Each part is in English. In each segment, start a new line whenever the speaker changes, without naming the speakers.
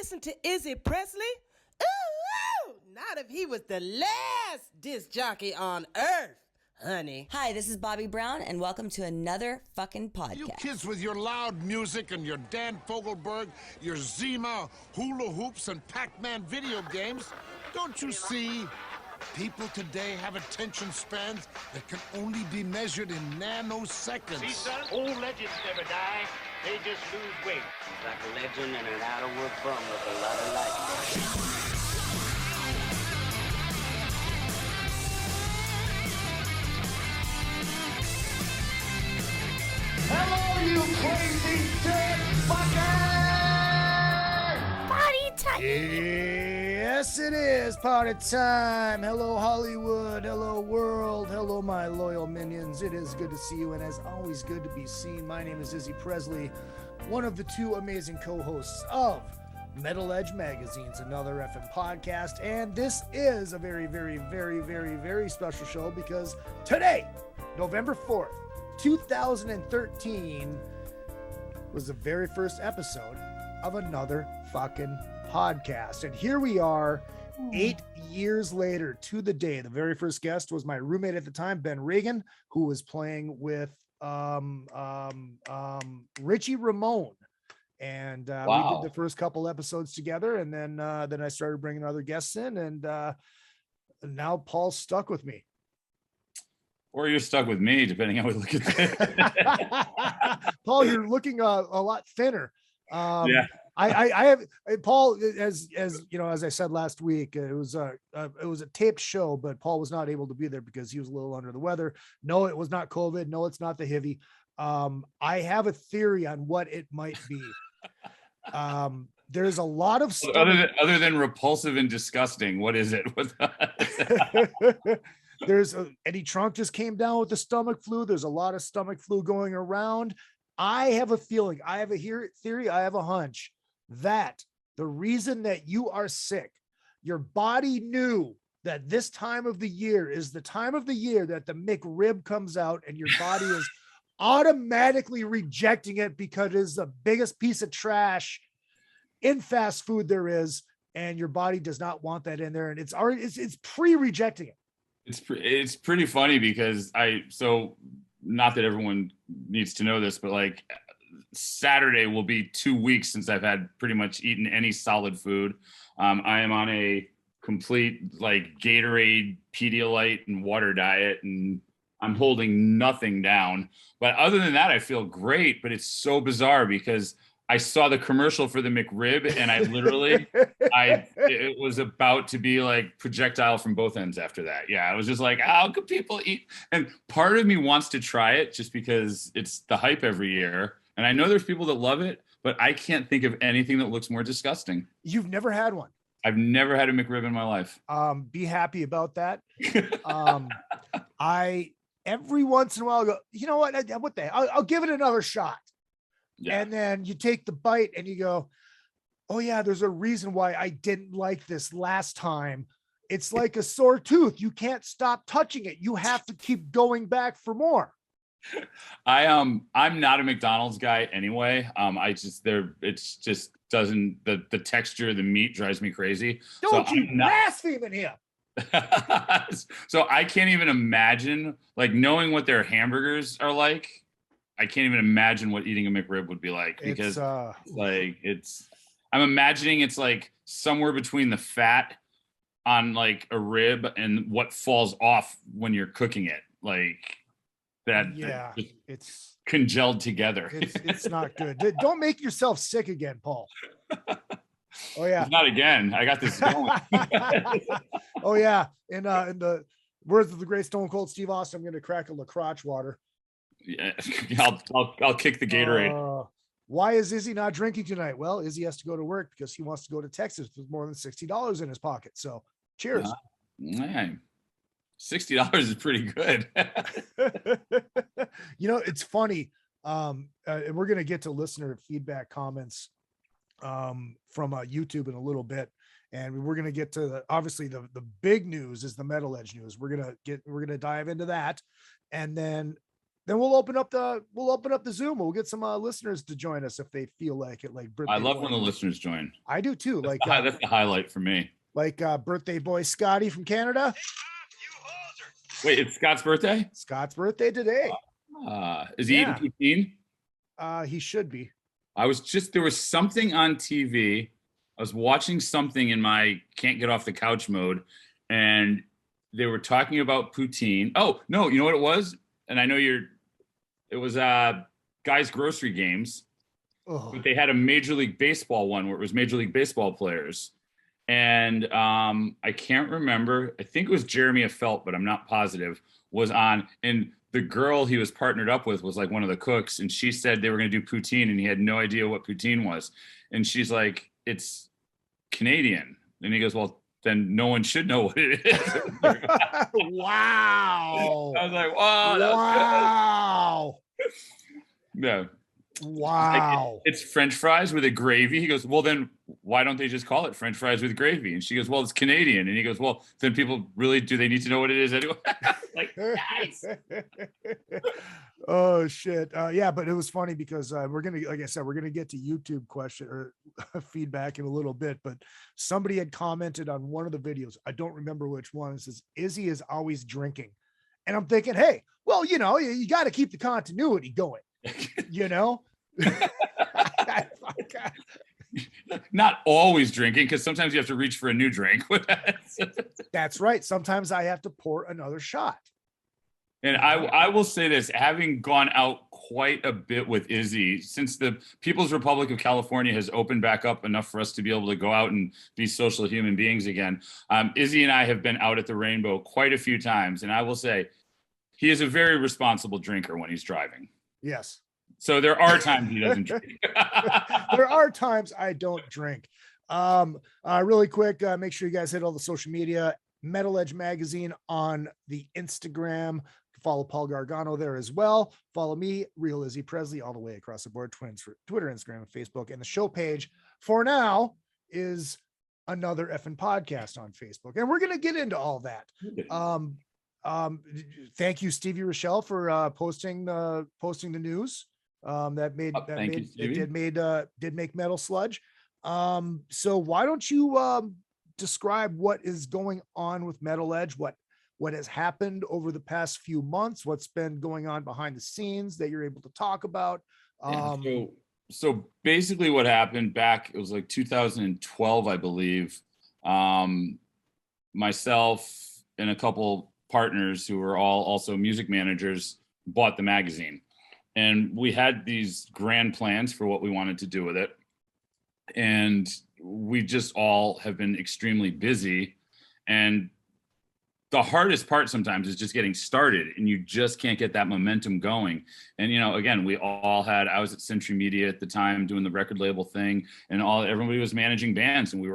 listen to Izzy Presley? Ooh, not if he was the last disc jockey on earth, honey.
Hi, this is Bobby Brown, and welcome to another fucking podcast.
You kids with your loud music and your Dan Fogelberg, your Zima, hula hoops, and Pac-Man video games, don't you see? People today have attention spans that can only be measured in nanoseconds.
See, son, old legends never die. They just lose weight.
He's like a legend and an out-of-work bum with a lot of life.
Hello, you crazy dick fucker!
Party time!
Yes, it is party time. Hello, Hollywood. Hello, world. Hello, my loyal minions. It is good to see you, and as always, good to be seen. My name is Izzy Presley, one of the two amazing co-hosts of Metal Edge Magazine's Another FM podcast, and this is a very, very, very, very, very special show because today, November 4th, 2013 was the very first episode of Another fucking podcast. And here we are 8 years later to the day. The very first guest was my roommate at the time, Ben Reagan, who was playing with Richie Ramone. And we did the first couple episodes together, and then I started bringing other guests in, and now Paul's stuck with me.
Or you're stuck with me, depending on how we look at it.
Paul, you're looking a lot thinner.
Yeah.
I have Paul, as you know, as I said last week, it was a taped show, but Paul was not able to be there because he was a little under the weather. No, it was not COVID. No, it's not the HIV. I have a theory on what it might be. There's a lot of stuff
other than repulsive and disgusting. What is it?
Eddie Trunk just came down with the stomach flu. There's a lot of stomach flu going around. I have a feeling, I have a theory, I have a hunch that the reason that you are sick, your body knew that this time of the year is the time of the year that the McRib comes out, and your body is automatically rejecting it because it is the biggest piece of trash in fast food there is, and your body does not want that in there, and it's pre-rejecting it.
It's pretty funny because not that everyone needs to know this, but like Saturday will be 2 weeks since I've had pretty much eaten any solid food. I am on a complete like Gatorade, Pedialyte, and water diet, and I'm holding nothing down. But other than that, I feel great. But it's so bizarre because I saw the commercial for the McRib, and I literally, it was about to be like projectile from both ends after that. Yeah, I was just like, how could people eat? And part of me wants to try it just because it's the hype every year. And I know there's people that love it, but I can't think of anything that looks more disgusting.
You've never had one?
I've never had a McRib in my life.
Be happy about that. I every once in a while go, you know what? I'll give it another shot. Yeah. And then you take the bite and you go, oh yeah, there's a reason why I didn't like this last time. It's like a sore tooth. You can't stop touching it. You have to keep going back for more.
I'm not a McDonald's guy anyway. It's just doesn't, the texture of the meat drives me crazy.
Don't you blaspheme in here.
So I can't even imagine, like, knowing what their hamburgers are like. I can't even imagine what eating a McRib would be like, because I'm imagining it's like somewhere between the fat on like a rib and what falls off when you're cooking it, like that.
Yeah, it's
congealed together.
It's not good. Don't make yourself sick again, Paul. Oh yeah,
it's not again. I got this going.
Oh yeah, in the words of the great Stone Cold Steve Austin, I'm going to crack a LaCroix water.
Yeah, I'll kick the Gatorade.
Why is Izzy not drinking tonight? Well, Izzy has to go to work because he wants to go to Texas with more than $60 in his pocket. So cheers.
Man, $60 is pretty good.
You know, it's funny. And we're going to get to listener feedback comments from YouTube in a little bit. And we're going to get to obviously the big news is the Metal Edge news. We're going to dive into that. And then Then we'll open up the Zoom. We'll get some listeners to join us if they feel like it. Like birthday
I love
boy.
when the listeners join.
I do too. Like
That's the highlight for me.
Like birthday boy Scotty from Canada.
Wait, it's Scott's birthday?
Scott's birthday today.
Is he eating poutine?
He should be.
There was something on TV. I was watching something in my can't get off the couch mode, and they were talking about poutine. Oh, no, you know what it was? And I know it was Guys Grocery Games, but they had a Major League Baseball one where it was Major League Baseball players. And I can't remember. I think it was Jeremy Felt, but I'm not positive, was on. And the girl he was partnered up with was like one of the cooks. And she said they were going to do poutine, and he had no idea what poutine was. And she's like, it's Canadian. And he goes, well, then no one should know what it is.
Wow.
I was like, wow. Yeah.
Wow.
Like, it's French fries with a gravy. He goes, well, then why don't they just call it French fries with gravy? And she goes, well, it's Canadian. And he goes, well, then people really, do they need to know what it is anyway? Like, nice.
Oh shit. Yeah, but it was funny because we're gonna, like I said, we're gonna get to YouTube question or feedback in a little bit. But somebody had commented on one of the videos. I don't remember which one. It says Izzy is always drinking, and I'm thinking, hey, well, you got to keep the continuity going,
Not always drinking, because sometimes you have to reach for a new drink.
That's right. Sometimes I have to pour another shot.
And I will say this, having gone out quite a bit with Izzy, since the People's Republic of California has opened back up enough for us to be able to go out and be social human beings again. Izzy and I have been out at the Rainbow quite a few times. And I will say, he is a very responsible drinker when he's driving.
Yes.
So there are times he doesn't drink.
There are times I don't drink. Really quick, make sure you guys hit all the social media. Metal Edge Magazine on the Instagram. Follow Paul Gargano there as well. Follow me, Real Izzy Presley, all the way across the board. Twitter, Instagram, and Facebook. And the show page for now is Another Effing Podcast on Facebook. And we're going to get into all that. Thank you, Stevie Rochelle, for posting the news. Did make Metal Sludge. So why don't you describe what is going on with Metal Edge, what has happened over the past few months, what's been going on behind the scenes that you're able to talk about.
So basically what happened back, it was like 2012, I believe. Myself and a couple partners who were all also music managers bought the magazine. And we had these grand plans for what we wanted to do with it. And we just all have been extremely busy. And the hardest part sometimes is just getting started, and you just can't get that momentum going. And, again, I was at Century Media at the time doing the record label thing, and everybody was managing bands, and we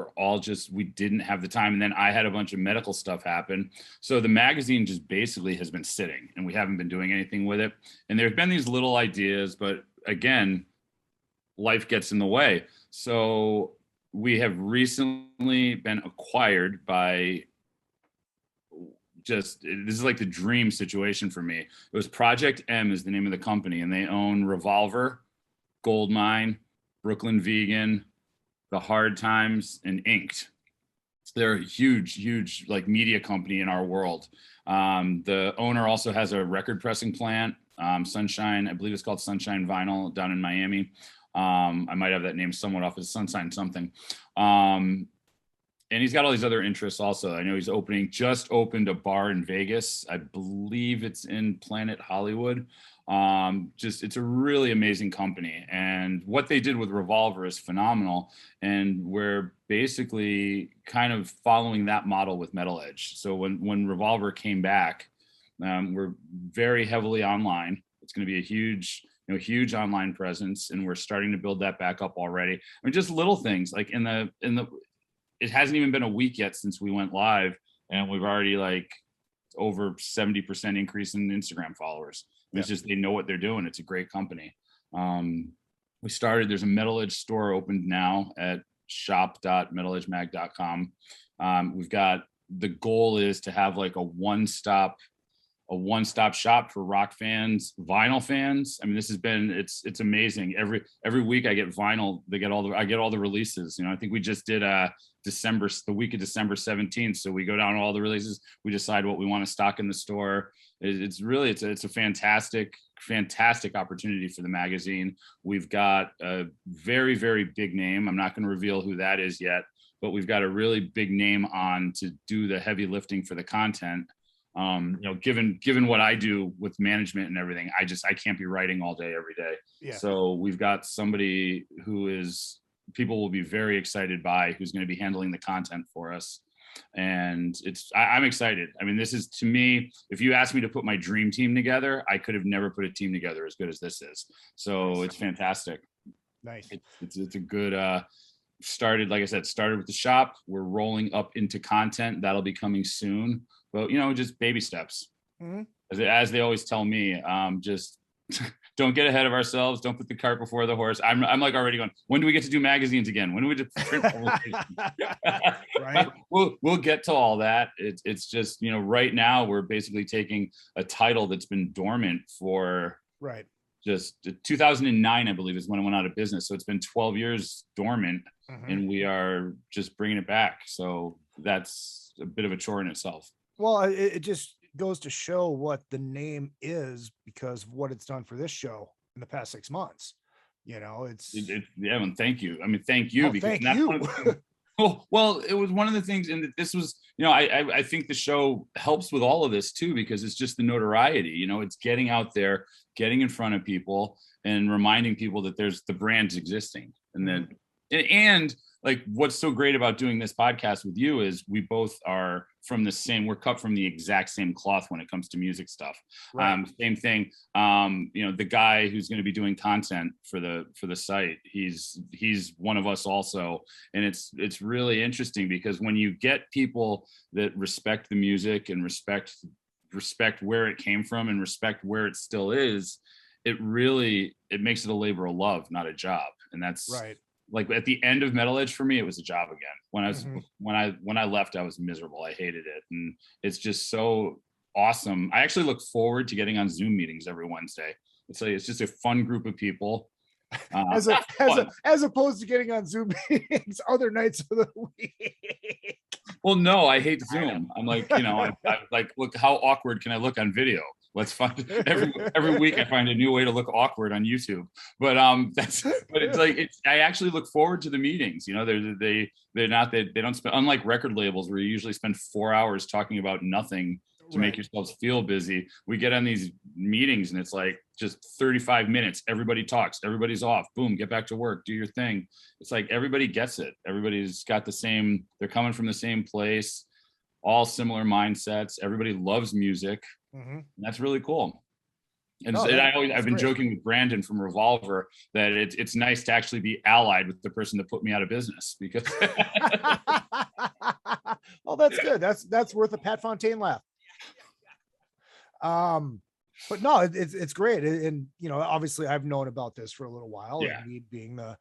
didn't have the time. And then I had a bunch of medical stuff happen. So the magazine just basically has been sitting, and we haven't been doing anything with it. And there've been these little ideas, but again, life gets in the way. So we have recently been acquired by this is like the dream situation for me. It was Project M is the name of the company, and they own Revolver, Goldmine, Brooklyn Vegan, The Hard Times, and Inked. They're a huge like media company in our world. The owner also has a record pressing plant, Sunshine, I believe it's called Sunshine Vinyl down in Miami. I might have that name somewhat off as Sunshine something. And he's got all these other interests also. I know he's just opened a bar in Vegas. I believe it's in Planet Hollywood. It's a really amazing company. And what they did with Revolver is phenomenal. And we're basically kind of following that model with Metal Edge. So when Revolver came back, we're very heavily online. It's going to be a huge online presence. And we're starting to build that back up already. I mean, just little things like it hasn't even been a week yet since we went live, and we've already like over 70% increase in Instagram followers. It's just, they know what they're doing. It's a great company. There's a Metal Edge store opened now at shop.metaledgemag.com. The goal is to have like a one-stop a one-stop shop for rock fans, vinyl fans. I mean, this has been, it's amazing. Every week I get vinyl. I get all the releases. I think we just did the week of December 17th. So we go down all the releases. We decide what we want to stock in the store. It's a fantastic opportunity for the magazine. We've got a very, very big name. I'm not going to reveal who that is yet, but we've got a really big name on to do the heavy lifting for the content. Given what I do with management and everything, I can't be writing all day, every day.
Yeah.
So we've got somebody people will be very excited by, who's going to be handling the content for us. And I'm excited. I mean, this is, to me, if you asked me to put my dream team together, I could have never put a team together as good as this is. So It's fantastic.
Nice.
It's a good, started with the shop. We're rolling up into content that'll be coming soon, but just baby steps.
Mm-hmm.
As they always tell me, just don't get ahead of ourselves. Don't put the cart before the horse. I'm like already going, when do we get to do magazines again? When do we do print publications?
Right.
We'll get to all that. It's just, right now we're basically taking a title that's been dormant for just 2009, I believe, is when it went out of business. So it's been 12 years dormant, and we are just bringing it back. So that's a bit of a chore in itself.
Well, it just goes to show what the name is because of what it's done for this show in the past 6 months.
And thank you. I mean, thank you.
Thank you.
Well, it was one of the things, and this was, I think the show helps with all of this too, because it's just the notoriety. It's getting out there, getting in front of people, and reminding people that there's the brand's existing, and then and like what's so great about doing this podcast with you is we both are we're cut from the exact same cloth when it comes to music stuff.
Right.
Same thing. The guy who's going to be doing content for the site, he's one of us also. And it's really interesting because when you get people that respect the music and respect where it came from and respect where it still is, it makes it a labor of love, not a job. And that's
right.
Like at the end of Metal Edge for me, it was a job again. When I left, I was miserable. I hated it. And it's just so awesome. I actually look forward to getting on Zoom meetings every Wednesday. It's just a fun group of people.
As opposed to getting on Zoom meetings other nights of the week.
Well, no, I hate Zoom. I'm like, I like, look, how awkward can I look on video? Let's find every week I find a new way to look awkward on YouTube. But it's like I actually look forward to the meetings. They don't spend, unlike record labels where you usually spend 4 hours talking about nothing to make yourselves feel busy. We get on these meetings and it's like just 35 minutes. Everybody talks, everybody's off, boom, get back to work, do your thing. It's like everybody gets it. Everybody's got they're coming from the same place, all similar mindsets. Everybody loves music. And that's really cool. And I've been joking with Brandon from Revolver that it's nice to actually be allied with the person that put me out of business because
well, that's good. That's worth a Pat Fontaine laugh. But no, it's great. And obviously I've known about this for a little while, and me being the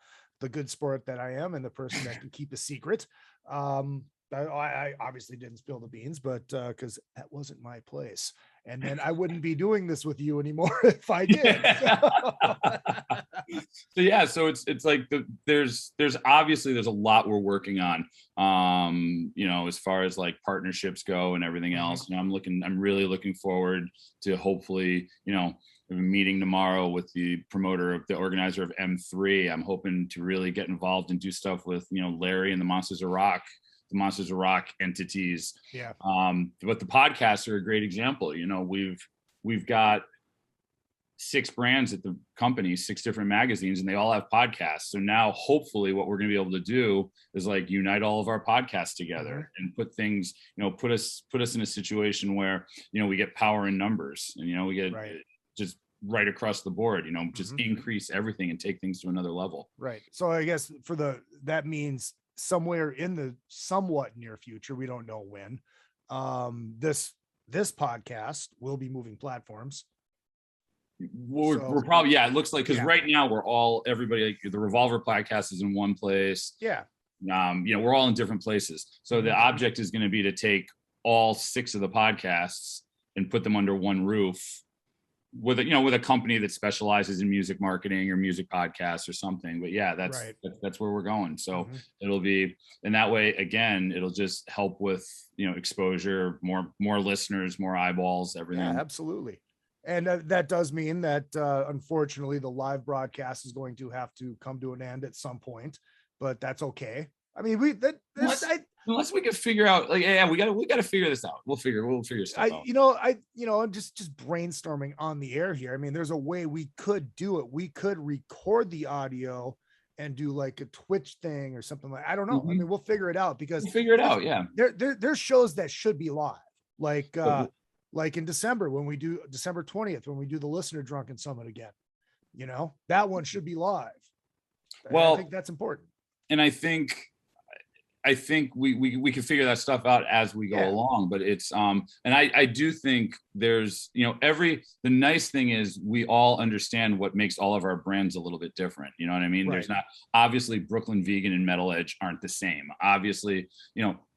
good sport that I am and the person that can keep a secret. I obviously didn't spill the beans, but because that wasn't my place. And then I wouldn't be doing this with you anymore if I did.
So it's like there's obviously a lot we're working on, as far as like partnerships go and everything else. I'm really looking forward to hopefully, a meeting tomorrow with the organizer of M3. I'm hoping to really get involved and do stuff with, Larry and the Monsters of Rock entities.
Yeah.
But the podcasts are a great example. We've got 6 brands at the company, 6 different magazines, and they all have podcasts. So now hopefully what we're going to be able to do is like unite all of our podcasts together and put things, put us in a situation where, we get power in numbers and, we get just right across the board, just increase everything and take things to another level.
Right. So I guess that means somewhere in the somewhat near future, we don't know when, this podcast will be moving platforms.
We're probably, it looks like, because right now everybody, like the Revolver podcast is in one place. We're all in different places. So the object is going to be to take all 6 of the podcasts and put them under one roof with a company that specializes in music marketing or music podcasts or something. But yeah, that's where we're going. So it'll be, and that way, again, it'll just help with, exposure, more listeners, more eyeballs, everything.
Yeah, absolutely. And that does mean that unfortunately the live broadcast is going to have to come to an end at some point, but that's okay. I mean,
unless we can figure out, like, yeah, we got to figure this out. We'll figure stuff out.
I'm just brainstorming on the air here. I mean, there's a way we could do it. We could record the audio and do like a Twitch thing or something like, I don't know. I mean, we'll figure it out because
Yeah.
There's shows that should be live. Like in December, when we do December 20th, when we do the Listener Drunken Summit again, that one should be live.
Well,
I think that's important.
And I think we can figure that stuff out as we go along, but it's and I do think there's the nice thing is we all understand what makes all of our brands a little bit different. You know what I mean? Right. There's not, obviously Brooklyn Vegan and Metal Edge aren't the same. Obviously,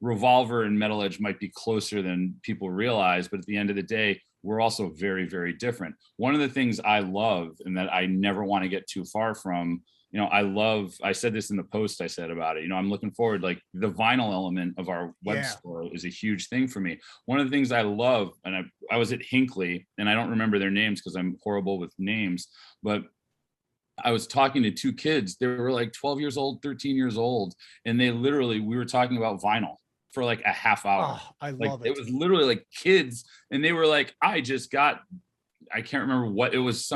Revolver and Metal Edge might be closer than people realize, but at the end of the day, we're also very, very different. One of the things I love and that I never want to get too far from, I said this in the post I said about it, I'm looking forward, like the vinyl element of our web store is a huge thing for me. One of the things I love, and I was at Hinckley, and I don't remember their names because I'm horrible with names, but I was talking to two kids. They were like 12 years old, 13 years old. And we were talking about vinyl for like a half hour.
Oh, I love it.
It was literally like kids. And they were like, I can't remember what it was.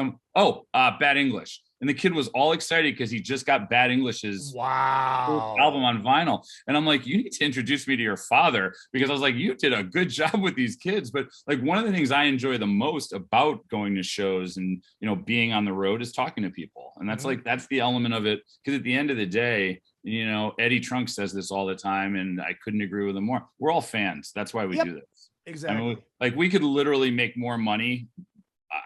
Bad English. And the kid was all excited because he just got Bad English's album on vinyl. And I'm like, you need to introduce me to your father, because I was like, you did a good job with these kids. But like, one of the things I enjoy the most about going to shows and, being on the road is talking to people. And that's that's the element of it. Because at the end of the day, Eddie Trunk says this all the time, and I couldn't agree with him more. We're all fans. That's why we do this.
Exactly.
I mean, like, we could literally make more money.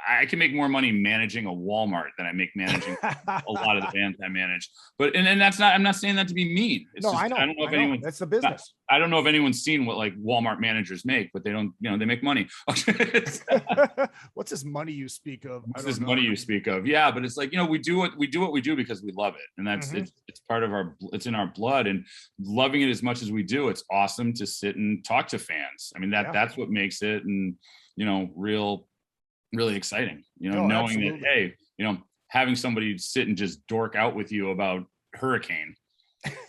I can make more money managing a Walmart than I make managing a lot of the bands I manage. But and that's not, I'm not saying that to be mean. It's
I know.
I don't know if anyone,
that's the business.
I don't know if anyone's seen what like Walmart managers make, but they don't, they make money.
What's this money you speak of?
You speak of? Yeah, but it's like, we do what we do because we love it. And that's, it's part of it's in our blood, and loving it as much as we do, it's awesome to sit and talk to fans. I mean, that's what makes it, and, really exciting, knowing absolutely. That, hey, having somebody sit and just dork out with you about Hurricane,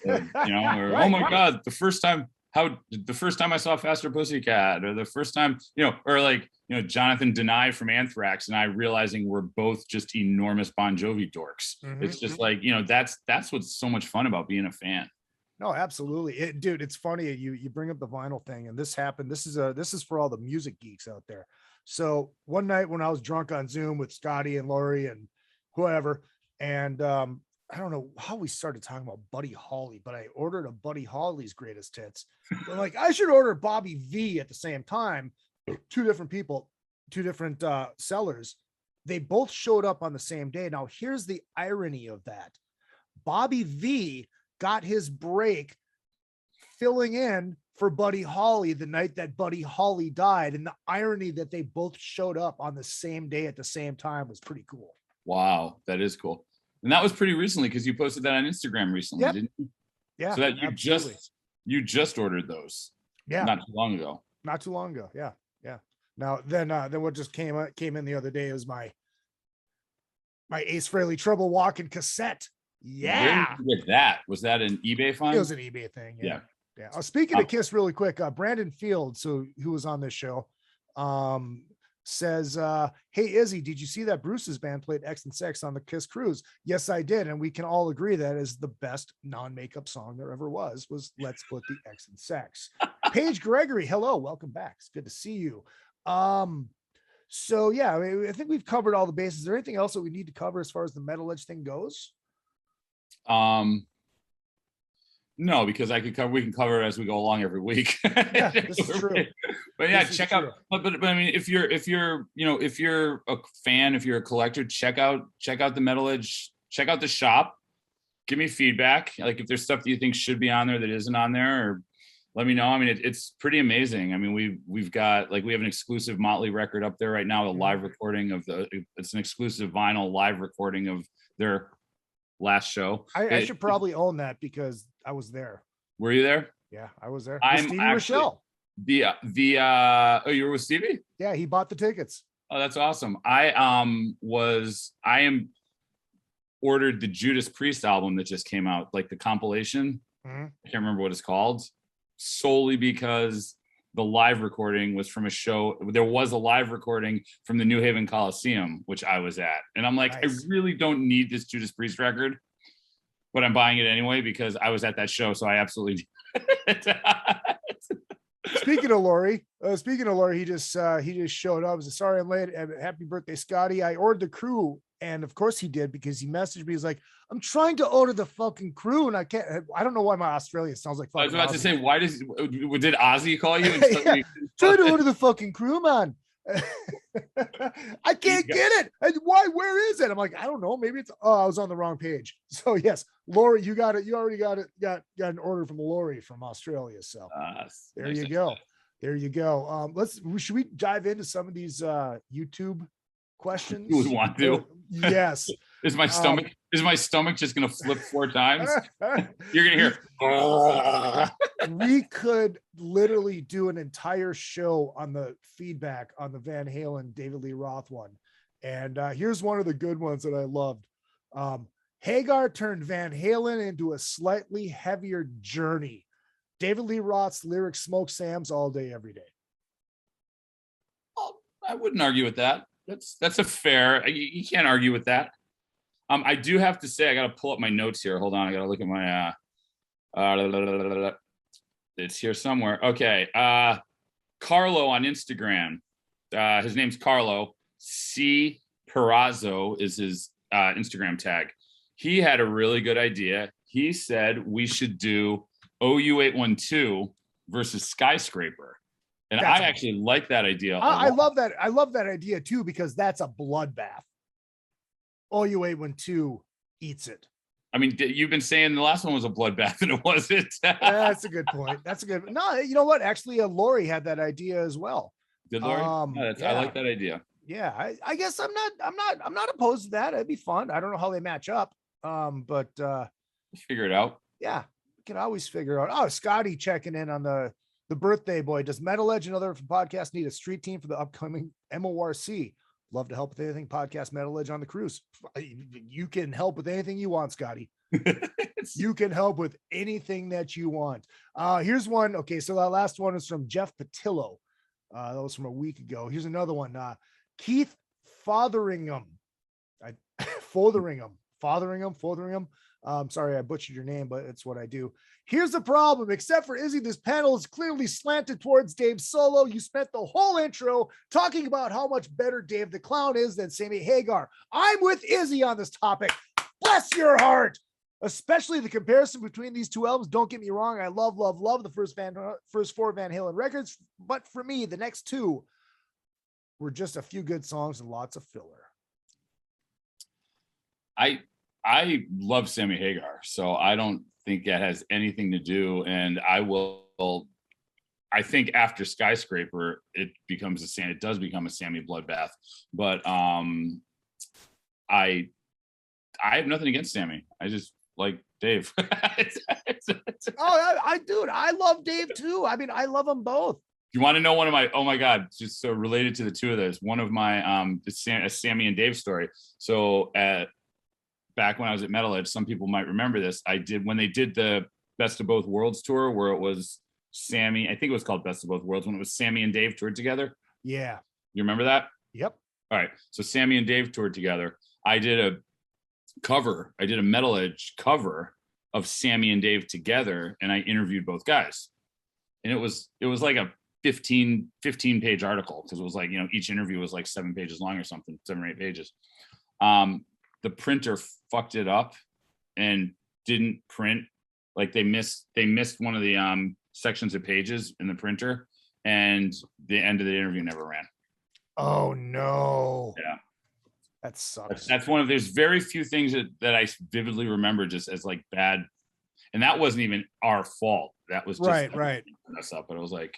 or, right, oh my God, the first time I saw Faster Pussycat, or the first time, or like, Jonathan Denai from Anthrax and I realizing we're both just enormous Bon Jovi dorks. It's just like, that's what's so much fun about being a fan.
No, absolutely. Dude, it's funny. You bring up the vinyl thing, and this happened. This is for all the music geeks out there. So one night when I was drunk on Zoom with Scotty and Lori and whoever, and I don't know how we started talking about Buddy Holly, but I ordered a Buddy Holly's Greatest Hits. But like, I should order Bobby V at the same time. Two different people, two different sellers. They both showed up on the same day. Now, here's the irony of that. Bobby V got his break filling in for Buddy Holly the night that Buddy Holly died. And the irony that they both showed up on the same day at the same time was pretty cool.
Wow, that is cool. And that was pretty recently, because you posted that on Instagram recently, didn't you?
Yeah.
So that you just ordered those.
Yeah.
Not too long ago.
Yeah. Yeah. Now then what just came in the other day is my Ace Frehley Trouble Walking cassette. Yeah.
Where did you get that? Was that an eBay find?
It was an eBay thing. Yeah. Speaking of Kiss really quick, Brandon Fields, who was on this show, says, hey, Izzy, did you see that Bruce's band played X and Sex on the Kiss cruise? Yes, I did. And we can all agree that is the best non-makeup song there ever was Let's Split the X and Sex. Paige Gregory, hello, welcome back. It's good to see you. So yeah, I think we've covered all the bases. Is there anything else that we need to cover as far as the Metal Edge thing goes?
No, because we can cover it as we go along every week.
Yeah, this is true.
But yeah, check out. But I mean, if you're a fan, if you're a collector, check out the Metal Edge. Check out the shop. Give me feedback. Like if there's stuff that you think should be on there that isn't on there, or let me know. I mean, it's pretty amazing. I mean, we have an exclusive Motley record up there right now, a live recording of it's an exclusive vinyl live recording of their last show.
I should probably own that because I was there.
Were you there?
Yeah, I was there.
I'm
Stevie
actually
Rochelle.
oh, you were with Stevie?
Yeah, he bought the tickets.
Oh, that's awesome. I am ordered the Judas Priest album that just came out, like the compilation.
Mm-hmm.
I can't remember what it's called, solely because the live recording was from a show. There was a live recording from the New Haven Coliseum, which I was at. And I'm like, nice. I really don't need this Judas Priest record, but I'm buying it anyway because I was at that show. So I absolutely
Speaking of Lori, he just showed up. He said, sorry I'm late. Happy birthday, Scotty. I ordered the crew. And of course he did, because he messaged me. He's like, I'm trying to order the fucking crew, and I don't know why my Australian sounds like fucking
I was about
Aussie.
to say, why did Ozzy call you? And
yeah. Trying to order the fucking crew, man. I can't get it. And why? Where is it? I'm like, I don't know. Maybe it's I was on the wrong page. So yes, Lori, you got it. You already got it. Got an order from Lori from Australia. So there you go. There you go. Should we dive into some of these YouTube questions?
You would want to.
Yes.
Is my stomach just gonna flip 4 times? You're gonna hear.
We could literally do an entire show on the feedback on the Van Halen David Lee Roth one. And here's one of the good ones that I loved. Hagar turned Van Halen into a slightly heavier journey. David Lee Roth's lyrics smoke Sam's all day, every day.
Well, I wouldn't argue with that. That's a fair. You can't argue with that. I do have to say, I got to pull up my notes here. Hold on, I got to look at my. It's here somewhere. Okay, Carlo on Instagram. His name's Carlo C. Perazzo is his Instagram tag. He had a really good idea. He said we should do OU812 versus Skyscraper. And I actually like that idea.
I love that. I love that idea too, because that's a bloodbath. OU812 eats it.
I mean, you've been saying the last one was a bloodbath, and it wasn't.
That's a good point. That's a good. No, you know what? Actually, Lori had that idea as well.
Did Lori? I like that idea.
Yeah, I guess I'm not opposed to that. It'd be fun. I don't know how they match up. But
figure it out.
Yeah, we can always figure out. Oh, Scotty checking in on the birthday boy. Does Metal Edge and other podcast need a street team for the upcoming MORC? Love to help with anything podcast Metal Edge on the cruise. You can help with anything you want, Scotty. You can help with anything that you want. Here's one. Okay, so that last one is from Jeff Patillo. That was from a week ago. Here's another one. Keith Fotheringham. Fotheringham. Sorry, I butchered your name, but it's what I do. Here's the problem. Except for Izzy, this panel is clearly slanted towards Dave Solo. You spent the whole intro talking about how much better Dave the Clown is than Sammy Hagar. I'm with Izzy on this topic. Bless your heart. Especially the comparison between these two albums. Don't get me wrong. I love the first 4 Van Halen records. But for me, the next 2 were just a few good songs and lots of filler.
I love Sammy Hagar, so I don't think that has anything to do. And I think after Skyscraper, it does become a Sammy bloodbath. But I have nothing against Sammy. I just like Dave.
I love Dave too. I mean, I love them both.
You want to know one of my, oh my God, just so related to the two of those, one of my a Sammy and Dave story. So back when I was at Metal Edge, some people might remember this. When they did the Best of Both Worlds tour, where it was Sammy, I think it was called Best of Both Worlds, when it was Sammy and Dave toured together.
Yeah.
You remember that?
Yep.
All right. So Sammy and Dave toured together. I did a Metal Edge cover of Sammy and Dave together, and I interviewed both guys. And it was like a 15 page article, because it was like, each interview was like 7 pages long or something, 7 or 8 pages. The printer fucked it up and didn't print. Like they missed one of the sections of pages in the printer, and the end of the interview never ran.
Oh no.
Yeah.
That sucks.
That's one of, there's very few things that I vividly remember just as like bad. and that wasn't even our fault. That was just
right.
Us up. But I was like,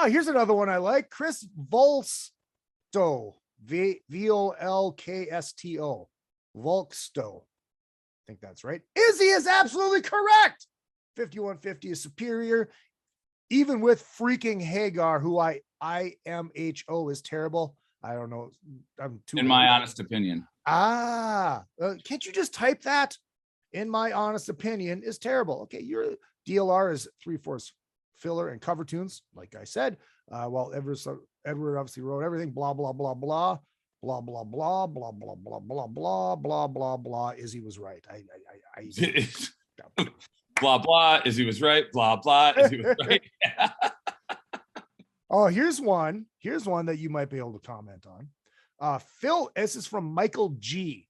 here's another one I like. Chris Volsto, Volksto, Volksto. I think that's right. Izzy is absolutely correct. 5150 is superior, even with freaking Hagar, who IMHO is terrible. I don't know. I'm too.
In my honest opinion.
Can't you just type that? In my honest opinion is terrible. Okay, your DLR is 3/4 filler and cover tunes, like I said. While Edward obviously wrote everything. Blah blah blah blah blah blah blah blah blah blah blah blah blah blah blah. Izzy was right.
Blah blah. Izzy was right. Blah blah. Izzy was right.
Oh, here's one that you might be able to comment on. Phil, this is from Michael G.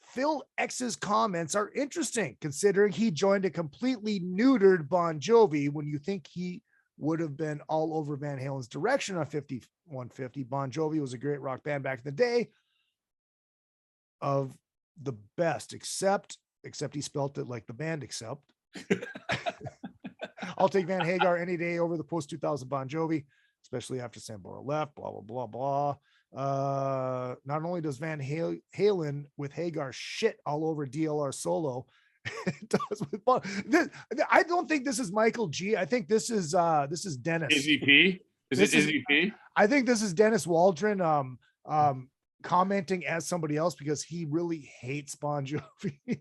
Phil X's comments are interesting considering he joined a completely neutered Bon Jovi when you think he would have been all over Van Halen's direction on 5150. Bon Jovi was a great rock band back in the day, of the best, except he spelt it like the band Except. I'll take Van Hagar any day over the post 2000 Bon Jovi, especially after Sambora left, blah, blah, blah, blah. Not only does Van Halen with Hagar shit all over DLR solo, it does with Bon. I don't think this is Michael G. I think this is Dennis.
Izzy P? Is it Izzy P?
I think this is Dennis Waldron commenting as somebody else because he really hates Bon Jovi.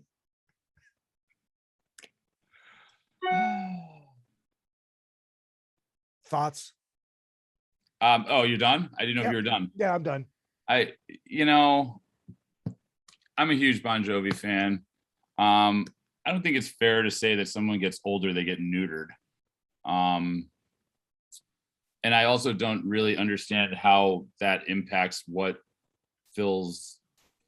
Thoughts?
Oh, you're done? I didn't know if you were done.
Yeah, I'm done.
I'm a huge Bon Jovi fan. I don't think it's fair to say that someone gets older, they get neutered. And I also don't really understand how that impacts what Phil's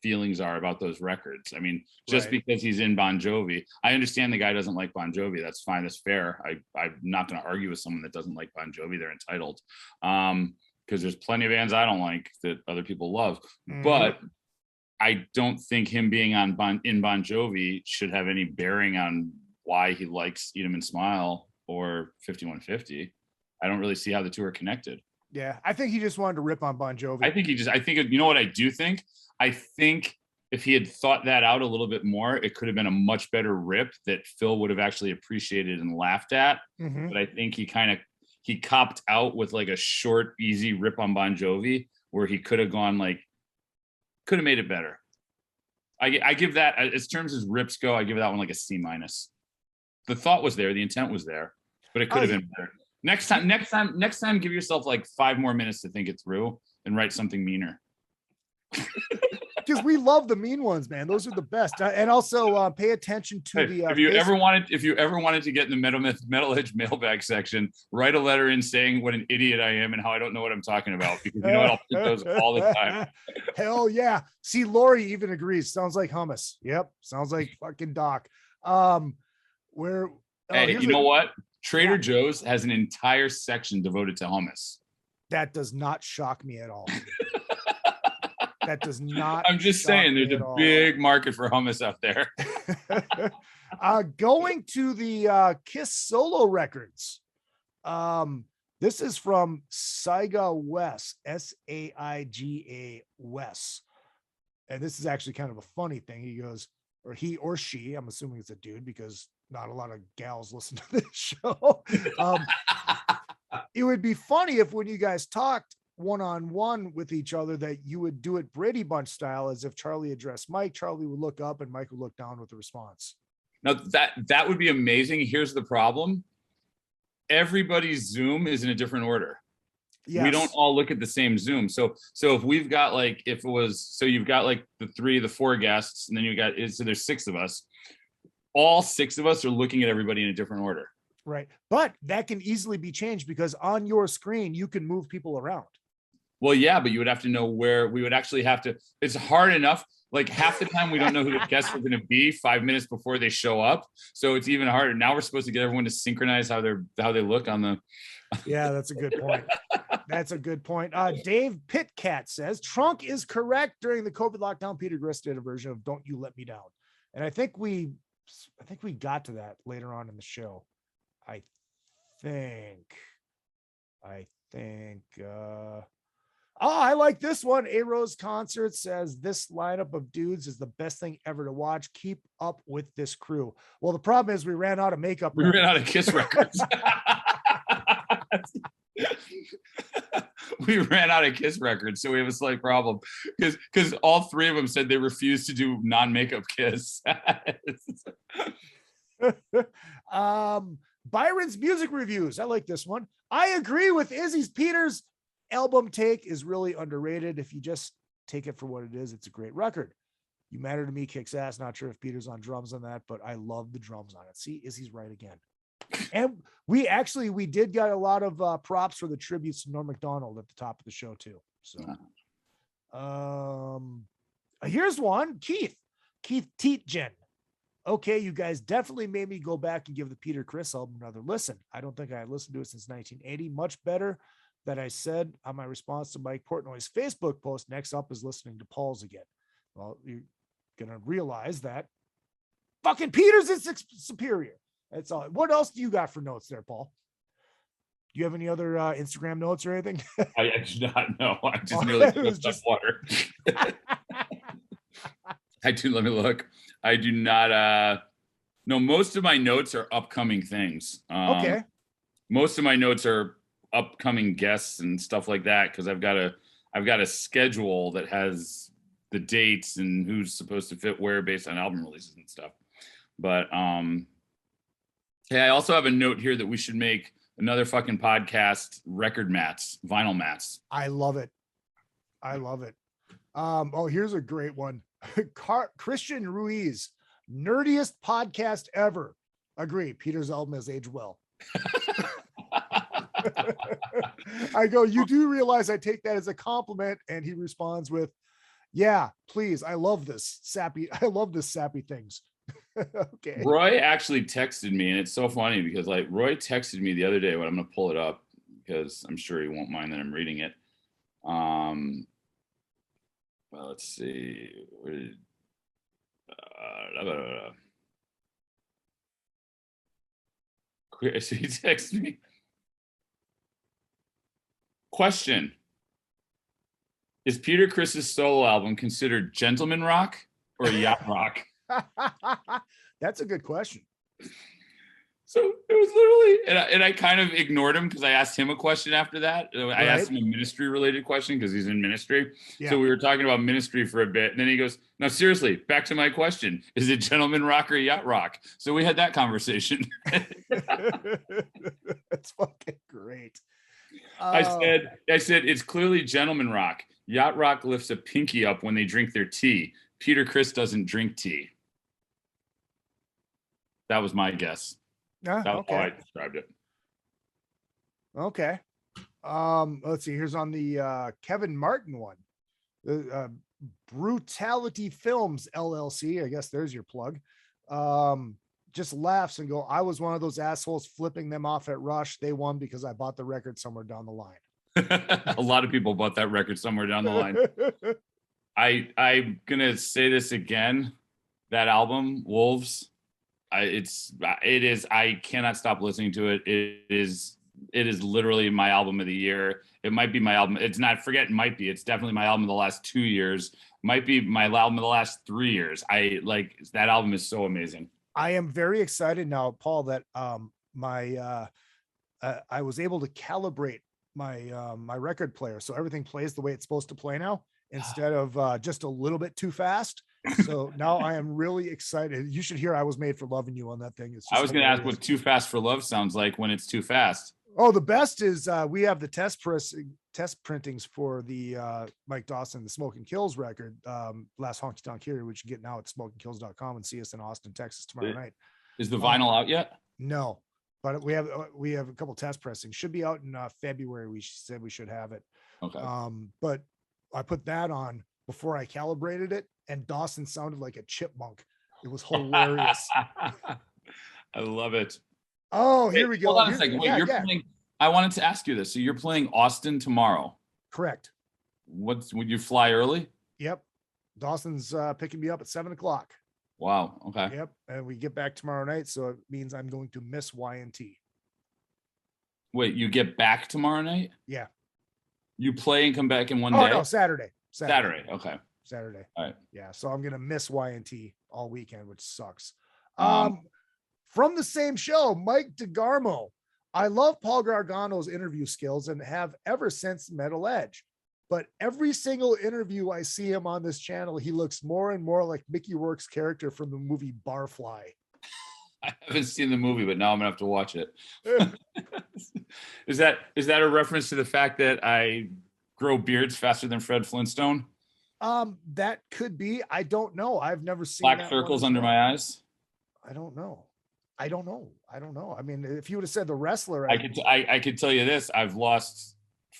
feelings are about those records. I mean, just because he's in Bon Jovi, I understand the guy doesn't like Bon Jovi. That's fine. That's fair. I'm not going to argue with someone that doesn't like Bon Jovi. They're entitled. Because there's plenty of bands I don't like that other people love. But I don't think him being in Bon Jovi should have any bearing on why he likes Eat 'Em and Smile or 5150. I don't really see how the two are connected.
Yeah, I think he just wanted to rip on Bon Jovi.
I think you know what I do think? I think if he had thought that out a little bit more, it could have been a much better rip that Phil would have actually appreciated and laughed at. But I think he copped out with like a short, easy rip on Bon Jovi where he could have gone could have made it better. I give that, as terms as rips go, I give that one like a C-. The thought was there, the intent was there, but it could have been better. Next time, give yourself like 5 more minutes to think it through and write something meaner.
Because we love the mean ones, man. Those are the best. And also pay attention to the.
If you ever wanted to get in the Metal Edge mailbag section, write a letter in saying what an idiot I am and how I don't know what I'm talking about. Because you know what, I'll put those all the time.
Hell yeah! See, Lori even agrees. Sounds like hummus. Yep, sounds like fucking Doc.
Hey, you know what? Trader Joe's has an entire section devoted to hummus.
That does not shock me at all. That does not.
I'm just saying there's a big market for hummus out there.
Going to the Kiss solo records. This is from Saiga West, Saiga West. And this is actually kind of a funny thing. He goes, or he or she, I'm assuming it's a dude because not a lot of gals listen to this show. It would be funny if when you guys talked one-on-one with each other that you would do it Brady Bunch style, as if Charlie addressed Mike, Charlie would look up and Mike would look down with the response.
Now that would be amazing. Here's the problem. Everybody's Zoom is in a different order. Yes. We don't all look at the same Zoom. So if we've got you've got like the 4 guests, and then so there's 6 of us. All 6 of us are looking at everybody in a different order.
Right. But that can easily be changed because on your screen, you can move people around.
Well, yeah, but you would have to know where we would actually have to. It's hard enough. Like half the time we don't know who the guests are going to be 5 minutes before they show up. So it's even harder. Now we're supposed to get everyone to synchronize how they look on the.
Yeah, that's a good point. That's a good point. Dave Pitcat says Trunk is correct. During the COVID lockdown, Peter Grist did a version of Don't You Let Me Down. And I think we think we got to that later on in the show. I think. I like this one. A Rose Concert says this lineup of dudes is the best thing ever to watch. Keep up with this crew. Well, the problem is we ran out of makeup.
We ran out of Kiss records. We ran out of Kiss records, so we have a slight problem because all three of them said they refused to do non-makeup Kiss.
Byron's music reviews. I like this one. I agree with Izzy's. Peter's album take is really underrated. If you just take it for what it is, it's a great record. You Matter to Me kicks ass. Not sure if Peter's on drums on that, but I love the drums on it. See, Izzy's right again. And we did get a lot of props for the tributes to Norm Macdonald at the top of the show too. So here's one. Keith Tietjen. Okay, you guys definitely made me go back and give the Peter Criss album another listen. I don't think I had listened to it since 1980. Much better than I said on my response to Mike Portnoy's Facebook post. Next up is listening to Paul's again. Well, you're gonna realize that fucking Peter's is superior. That's all. What else do you got for notes there, Paul? Do you have any other Instagram notes or anything?
I do not know. I just nearly spilled up water. Let me look. I do not no, most of my notes are upcoming things.
Okay.
Most of my notes are upcoming guests and stuff like that because I've got a schedule that has the dates and who's supposed to fit where based on album releases and stuff. But hey, I also have a note here that we should make another fucking podcast, record mats, vinyl mats.
I love it. Here's a great one. Christian Ruiz, nerdiest podcast ever. Agree. Peter's album has aged well. I go, you do realize I take that as a compliment. And he responds with, yeah, please. I love this sappy things. Okay.
Roy actually texted me, and it's so funny because like Roy texted me the other day, but I'm going to pull it up because I'm sure he won't mind that I'm reading it. Well, let's see. Where did, so he texted me. Question. Is Peter Criss's solo album considered gentleman rock or yacht rock?
That's a good question.
So it was literally, and I kind of ignored him because I asked him a question after that. I asked him a ministry related question because he's in ministry. Yeah. So we were talking about ministry for a bit. And then he goes, no, seriously, back to my question. Is it gentleman rock or yacht rock? So we had that conversation.
That's fucking great.
I said, it's clearly gentleman rock. Yacht rock lifts a pinky up when they drink their tea. Peter Criss doesn't drink tea. That was my guess. That was how I described it.
Okay. Let's see. Here's on the Kevin Martin one. The Brutality Films LLC. I guess there's your plug. Just laughs and go, I was one of those assholes flipping them off at Rush. They won because I bought the record somewhere down the line.
A lot of people bought that record somewhere down the line. I'm gonna say this again. That album, Wolves, it is. I cannot stop listening to it. It is literally my album of the year. It might be my album. It's not. Forget. It might be. It's definitely my album of the last 2 years. Might be my album of the last 3 years. I like that album. Is so amazing.
I am very excited now, Paul, that I was able to calibrate my my record player, so everything plays the way it's supposed to play now, instead of just a little bit too fast. So now I am really excited. You should hear "I Was Made for Loving You" on that thing. It's just
I was going to ask what "Too Fast for Love" sounds like when it's too fast.
Oh, the best is we have the test printings for the Mike Dawson, the Smoking Kills record, Last Honky Tonk Hero, which you can get now at smokingkills.com and see us in Austin, Texas tomorrow night.
Is the vinyl out yet?
No, but we have a couple test pressings. Should be out in February. We said we should have it.
Okay.
But I put that on before I calibrated it, and Dawson sounded like a chipmunk. It was hilarious.
I love it.
Oh, here we go.
Hold on a second. Wait, you're playing. I wanted to ask you this. So you're playing Austin tomorrow.
Correct.
Would you fly early?
Yep. Dawson's picking me up at 7:00.
Wow. Okay.
Yep. And we get back tomorrow night. So it means I'm going to miss Y&T.
Wait, you get back tomorrow night?
Yeah.
You play and come back in one
Oh,
day?
no, Saturday.
Saturday. Okay.
Saturday.
All right.
Yeah. So I'm going to miss Y&T all weekend, which sucks.
Um,
From the same show, Mike DeGarmo. I love Paul Gargano's interview skills and have ever since Metal Edge. But every single interview I see him on this channel, he looks more and more like Mickey Rourke's character from the movie Barfly.
I haven't seen the movie, but now I'm gonna have to watch it. Is that a reference to the fact that I grow beards faster than Fred Flintstone?
That could be. I don't know. I've never seen
Black
that
circles
one
under
as well.
my eyes.
I don't know. I mean, if you would have said the wrestler,
I could tell you this: I've lost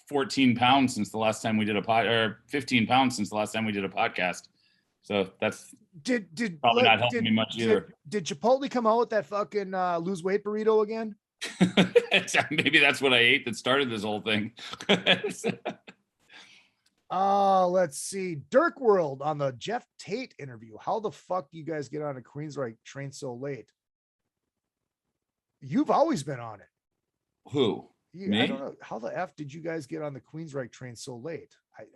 14 pounds since the last time we did or 15 pounds since the last time we did a podcast. So that's probably not helping me much either.
Did Chipotle come out with that fucking lose weight burrito again?
Maybe that's what I ate that started this whole thing.
Let's see. Dirk World on the Jeff Tate interview. How the fuck do you guys get on a Queensryche train so late? You've always been on it.
Who? Me?
I don't know. How the F did you guys get on the Queensryche train so late?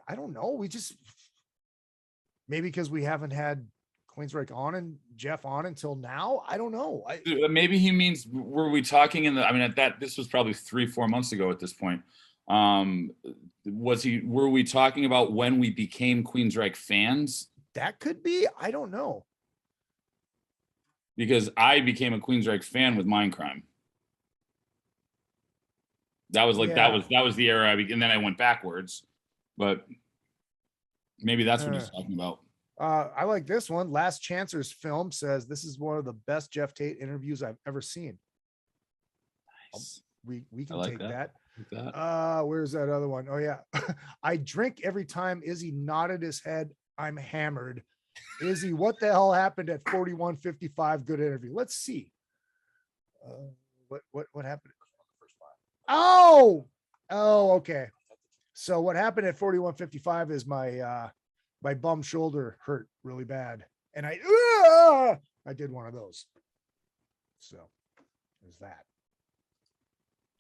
I don't know. We just, maybe because we haven't had Queensryche on and Jeff on until now. I don't know.
Maybe he means, were we talking this was probably 3-4 months ago at this point. Were we talking about when we became Queensryche fans?
That could be. I don't know.
Because I became a Queensryche fan with Mindcrime. That was like that was the era and then I went backwards. But maybe that's what he's talking about.
I like this one. Last Chancer's Film says this is one of the best Jeff Tate interviews I've ever seen. Nice. We can take that. Where's that other one? Oh yeah. I drink every time Izzy nodded his head. I'm hammered. Izzy, what the hell happened at 41:55? Good interview. Let's see. What happened? Oh, okay. So what happened at 41:55 is my my bum shoulder hurt really bad, and I did one of those. So there's that.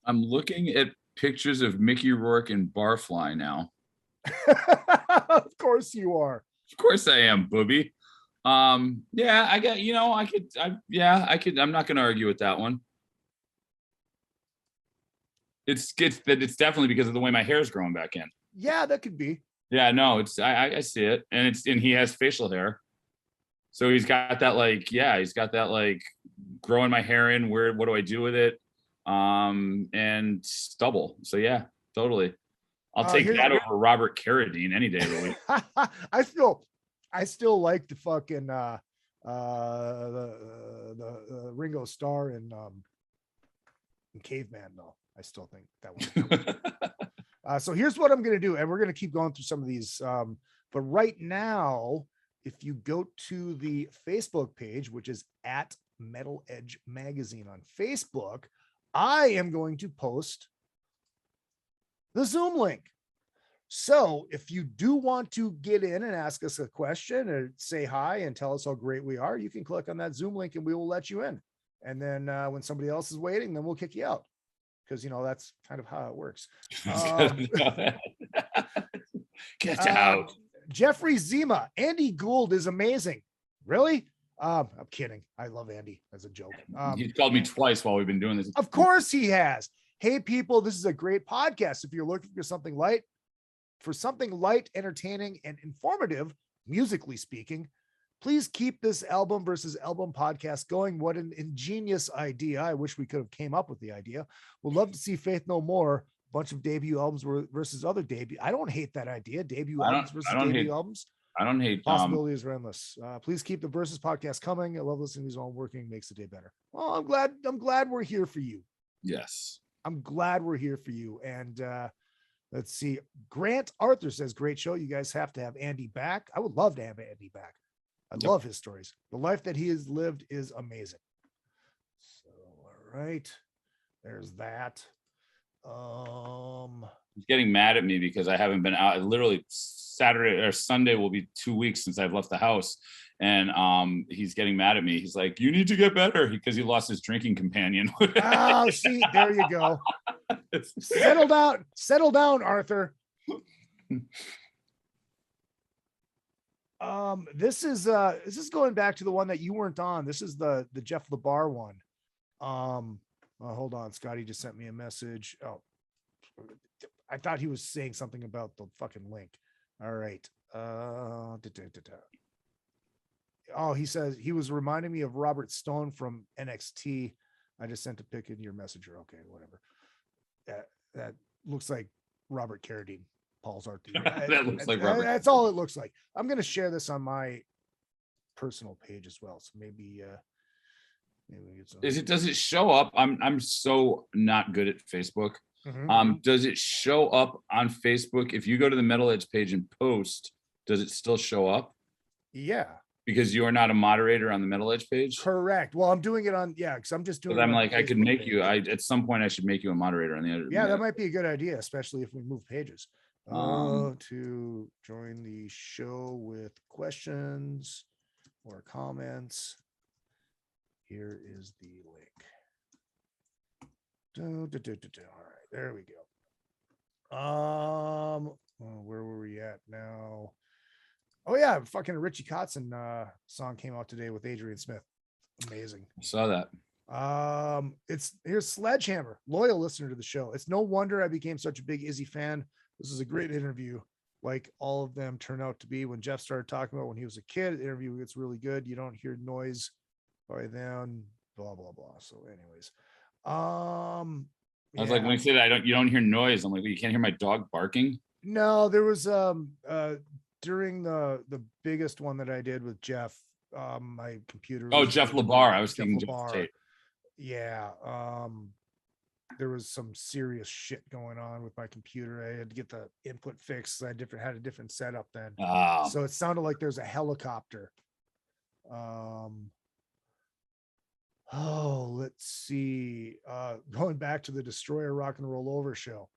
I'm looking at pictures of Mickey Rourke and Barfly now.
Of course you are.
Of course I am, booby. Yeah, I got, I'm not going to argue with that one. It's definitely because of the way my hair is growing back in.
Yeah, that could be.
Yeah, no, I see it. And he has facial hair. So he's got that growing my hair in, what do I do with it? And stubble. So yeah, totally. I'll take that over Robert Carradine any day of the week.
I still like the fucking the Ringo Starr in Caveman though. I still think that one. So here's what I'm gonna do, and we're gonna keep going through some of these. But right now, if you go to the Facebook page, which is at Metal Edge Magazine on Facebook, I am going to post the Zoom link. So if you do want to get in and ask us a question or say hi and tell us how great we are, you can click on that Zoom link and we will let you in. And then when somebody else is waiting, then we'll kick you out. Because, that's kind of how it works.
Get out.
Jeffrey Zima, Andy Gould is amazing. Really? I'm kidding. I love Andy as a joke.
He's called me twice while we've been doing this.
Of course he has. Hey, people, this is a great podcast. If you're looking for something light, entertaining, and informative, musically speaking, please keep this album versus album podcast going. What an ingenious idea. I wish we could have came up with the idea. We'd love to see Faith No More, a bunch of debut albums versus other debut. I don't hate that idea. Debut albums versus debut albums.
I don't hate
possibilities are endless. Please keep the versus podcast coming. I love listening to these all working, makes the day better. Well, I'm glad we're here for you.
Yes.
I'm glad we're here for you. And let's see. Grant Arthur says, great show. You guys have to have Andy back. I would love to have Andy back. I love his stories. The life that he has lived is amazing. So, all right. There's that.
He's getting mad at me because I haven't been out. Literally Saturday or Sunday will be 2 weeks since I've left the house. And he's getting mad at me. He's like, you need to get better because he lost his drinking companion.
Oh, see, there you go. Settle down, Arthur. This is going back to the one that you weren't on. This is the Jeff LeBar one. Hold on, Scotty just sent me a message. Oh, I thought he was saying something about the fucking link. All right. Oh, he says he was reminding me of Robert Stone from NXT. I just sent a pic in your messenger. Okay, whatever. That looks like Robert Carradine, Paul's art.
That looks like Robert.
That's all it looks like. I'm going to share this on my personal page as well. So maybe we get some.
Does it show up? I'm so not good at Facebook.
Mm-hmm.
Does it show up on Facebook? If you go to the Metal Edge page and post, does it still show up?
Yeah.
Because you are not a moderator on the Metal Edge page?
Correct. Well, I'm doing it on, because I'm just doing it.
I'm like, I could make
page.
you, at some point I should make you a moderator on the other.
Yeah, that might be a good idea, especially if we move pages. To join the show with questions or comments, here is the link. All right, there we go. Where were we at now? Oh yeah, fucking Richie Kotzen song came out today with Adrian Smith. Amazing.
I saw that.
Here's Sledgehammer, loyal listener to the show. It's no wonder I became such a big Izzy fan. This is a great interview, like all of them turn out to be. When Jeff started talking about when he was a kid, the interview gets really good. You don't hear noise by then, blah blah blah. So anyways,
I was like, when he said you don't hear noise, I'm like, well, you can't hear my dog barking.
No, there was during the biggest one that I did with Jeff, my computer.
Oh, Jeff LeBar. I was thinking Jeff Tate.
Yeah. There was some serious shit going on with my computer. I had to get the input fixed. I had a different setup then.
Oh.
So it sounded like there's a helicopter. Let's see. Going back to the Destroyer Rock and Roll Over show.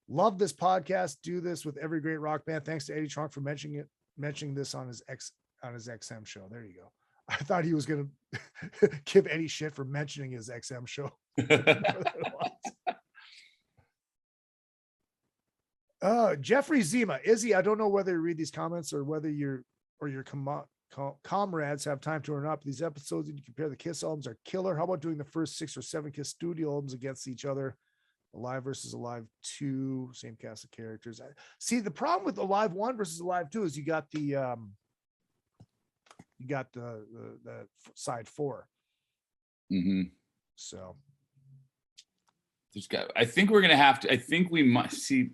Love this podcast. Do this with every great rock band. Thanks to Eddie Trunk for mentioning this on his XM show. There you go. I thought he was going to give Eddie shit for mentioning his XM show. Jeffrey Zima, Izzy, I don't know whether you read these comments or whether your comrades have time to or not. These episodes, you compare the Kiss albums are killer. How about doing the first 6 or 7 Kiss studio albums against each other? Alive versus Alive 2, same cast of characters. See, the problem with Alive 1 versus Alive 2 is you got the side 4.
Mm-hmm.
So
I think we're gonna have to. I think we must see.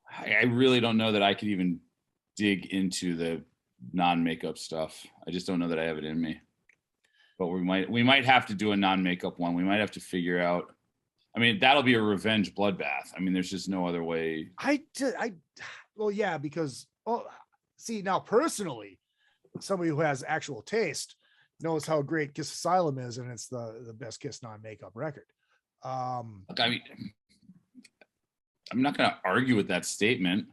I really don't know that I could even dig into the non-makeup stuff. I just don't know that I have it in me. But we might have to do a non-makeup one. We might have to figure out. I mean, that'll be a revenge bloodbath. I mean, there's just no other way.
Well, yeah, because see, now personally, somebody who has actual taste knows how great Kiss Asylum is, and it's the best Kiss non-makeup record.
I mean, I'm not going to argue with that statement.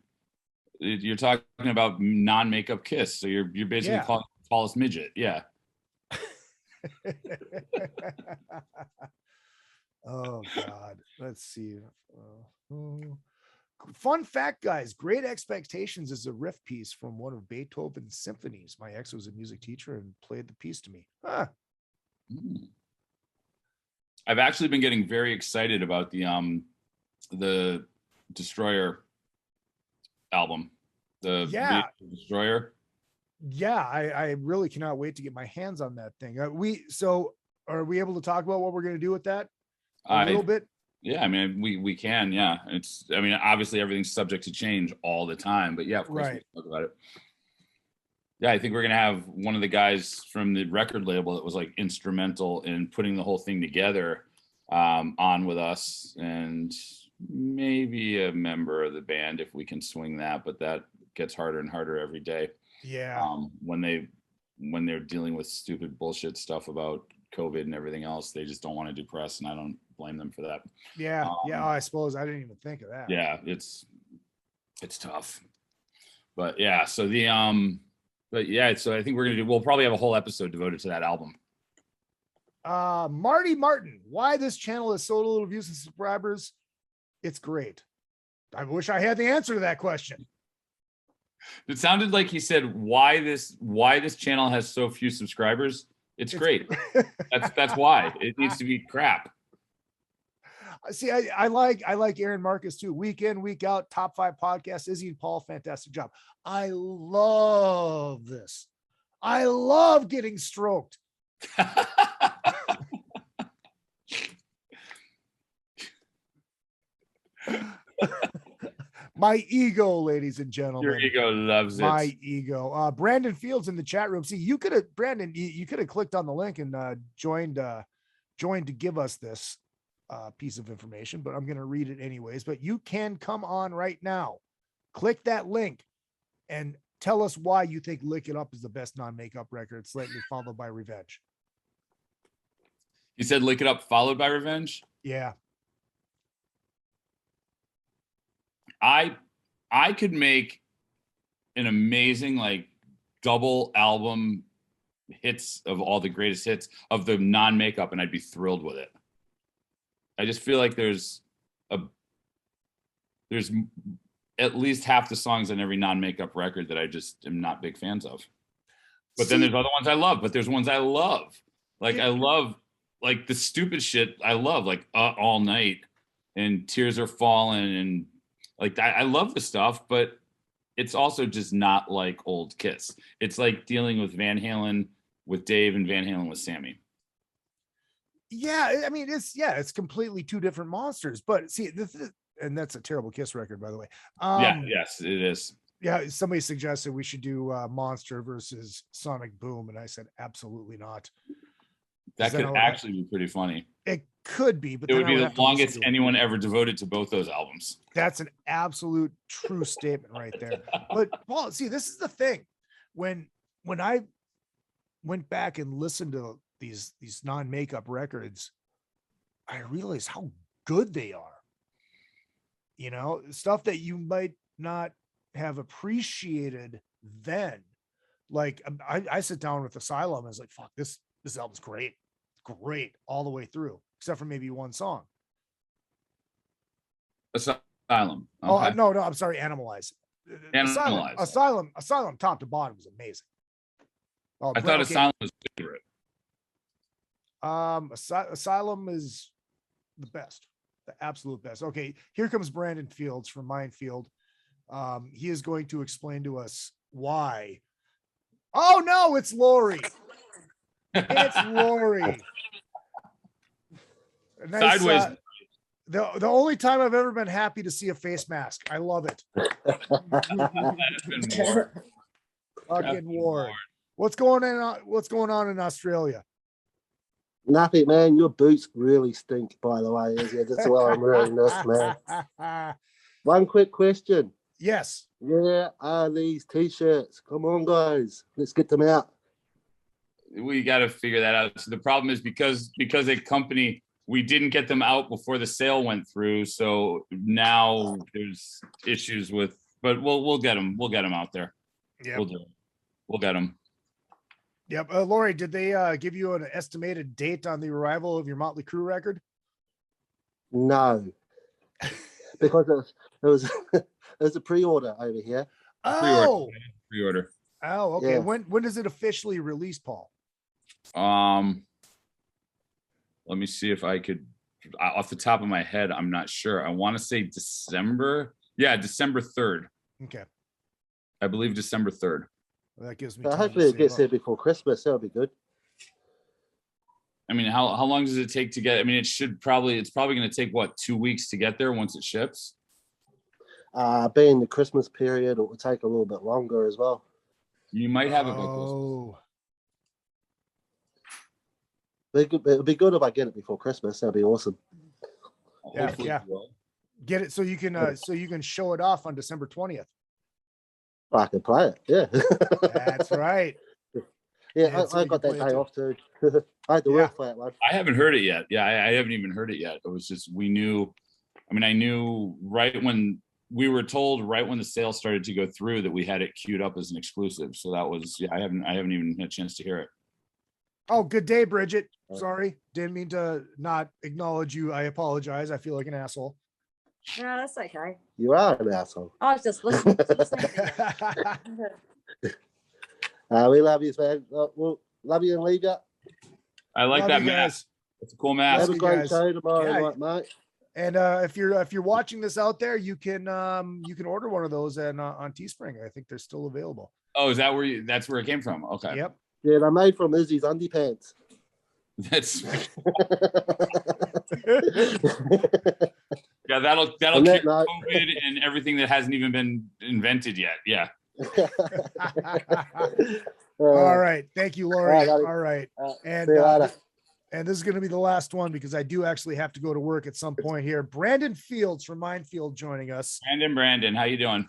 You're talking about non-makeup Kiss, so you're basically calling it the tallest midget. Yeah.
Oh God, let's see. Fun fact, guys, Great Expectations is a riff piece from one of Beethoven's symphonies. My ex was a music teacher and played the piece to me.
I've actually been getting very excited about the Destroyer album, the Destroyer.
Yeah, I really cannot wait to get my hands on that thing. Are we able to talk about what we're going to do with that a little bit?
Yeah, I mean, we can. Yeah, I mean, obviously everything's subject to change all the time, but yeah, of course we can talk about it. Yeah, I think we're gonna have one of the guys from the record label that was like instrumental in putting the whole thing together on with us, and maybe a member of the band if we can swing that, but that gets harder and harder every day.
Yeah.
When they're dealing with stupid bullshit stuff about COVID and everything else, they just don't want to do press, and I don't blame them for that.
Yeah. I suppose I didn't even think of that.
Yeah, it's tough. But yeah, so so I think we'll probably have a whole episode devoted to that album.
Marty Martin, why this channel has so little views and subscribers? It's great. I wish I had the answer to that question.
It sounded like he said why this channel has so few subscribers. It's great. That's why it needs to be crap.
See, I like Aaron Marcus too. Week in, week out, top 5 podcasts. Izzy and Paul, fantastic job. I love this. I love getting stroked. My ego, ladies and gentlemen.
Your ego loves it.
My ego. Brandon Fields in the chat room. See, you could have, Brandon, you could have clicked on the link and joined to give us this piece of information, but I'm going to read it anyways. But you can come on right now. Click that link and tell us why you think Lick It Up is the best non-makeup record, slightly followed by Revenge.
You said Lick It Up followed by Revenge?
Yeah.
I could make an amazing like double album hits of all the greatest hits of the non-makeup, and I'd be thrilled with it. I just feel like there's at least half the songs on every non-makeup record that I just am not big fans of. But then there's other ones I love, but there's ones I love. Like I love like the stupid shit I love, like All Night and Tears Are Falling, and like I love the stuff, but it's also just not like old Kiss. It's like dealing with Van Halen with Dave and Van Halen with Sammy.
Yeah, I mean it's completely two different monsters. But see, and that's a terrible Kiss record, by the way.
Yes, it is.
Yeah, somebody suggested we should do Monster versus Sonic Boom, and I said absolutely not.
That could actually be pretty funny.
It could be, but
it would be the longest anyone ever devoted to both those albums.
That's an absolute true statement right there. But Paul, see, this is the thing. When I went back and listened to these non-makeup records, I realized how good they are. You know, stuff that you might not have appreciated then. Like I sit down with Asylum and I was like, fuck, this album's great all the way through, except for maybe one song.
Asylum. Okay.
Oh no, I'm sorry, Animalize. Asylum top to bottom was amazing.
I thought Asylum was favorite.
Asylum is the best, the absolute best. Okay, here comes Brandon Fields from Minefield. He is going to explain to us why. Oh no, it's Lori. It's Lori. Nice,
Sideways.
The only time I've ever been happy to see a face mask. I love it. Fucking Ward. What's going on in Australia?
Nothing, man. Your boots really stink, by the way. That's why I'm wearing this, man. One quick question.
Yes.
Where are these t-shirts? Come on, guys. Let's get them out.
We got to figure that out. So the problem is because a company, we didn't get them out before the sale went through. So now there's issues with, but we'll get them. We'll get them out there.
Yeah.
We'll do it. We'll get them.
Yep. Lori, did they give you an estimated date on the arrival of your Motley Crue record?
No, because it was a pre-order over here.
Oh,
Pre-order.
Oh, okay.
Yeah.
When does it officially release, Paul?
Let me see if I could, off the top of my head, I'm not sure. I want to say December. Yeah, December 3rd.
Okay.
I believe December 3rd.
Well, that gives me.
So hopefully it gets there before Christmas. That'll be good.
I mean, how long does it take to get? I mean, it's probably going to take what, 2 weeks to get there once it ships.
Being the Christmas period, it will take a little bit longer as well.
You might have it by Christmas.
It'll be good if I get it before Christmas. That'd be awesome.
Yeah. Get it so you can show it off on December 20th.
I can play it. Yeah.
That's right.
Yeah,
so
I
you
got
can
that
play it
day
too.
off too. I had to work for that one.
I haven't heard it yet. Yeah, I haven't even heard it yet. It was just I knew right when we were told right when the sale started to go through that we had it queued up as an exclusive. So that was I haven't even had a chance to hear it.
Oh, good day, Bridget. Sorry, didn't mean to not acknowledge you. I apologize. I feel like an asshole.
No, that's okay.
You are an asshole.
I was just listening.
We love you, man. Well, love you and leave you.
I like
Love
that
you
mask.
guys.
It's a cool mask.
Have a
you
great
guys.
show tomorrow
Yeah.
night, mate.
And if you're watching this out there, you can order one of those and on Teespring. I think they're still available.
Oh, is that that's where it came from? Okay.
Yep.
Yeah, they're made from Izzy's underpants.
That's yeah, that'll
On
cure
that note-
COVID and everything that hasn't even been invented yet. Yeah.
All right. Thank you, Lori.
All right, buddy.
All right. And
see you later.
and this is going to be the last one because I do actually have to go to work at some point here. Brandon Fields from Minefield joining us.
Brandon, how you doing?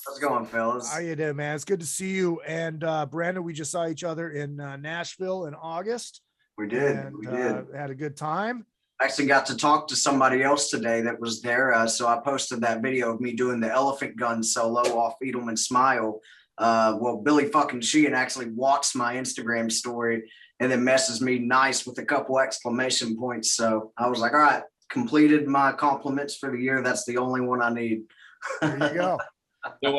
How's it going, fellas?
How you doing, man? It's good to see you. And Brandon, we just saw each other in Nashville in August.
We did.
And,
We did.
had a good time.
Actually got to talk to somebody else today that was there. So I posted that video of me doing the elephant gun solo off Edelman Smile. Well, Billy fucking Sheehan actually watched my Instagram story and then messes me nice with a couple exclamation points. So I was like, all right, completed my compliments for the year. That's the only one I need.
There you go.
So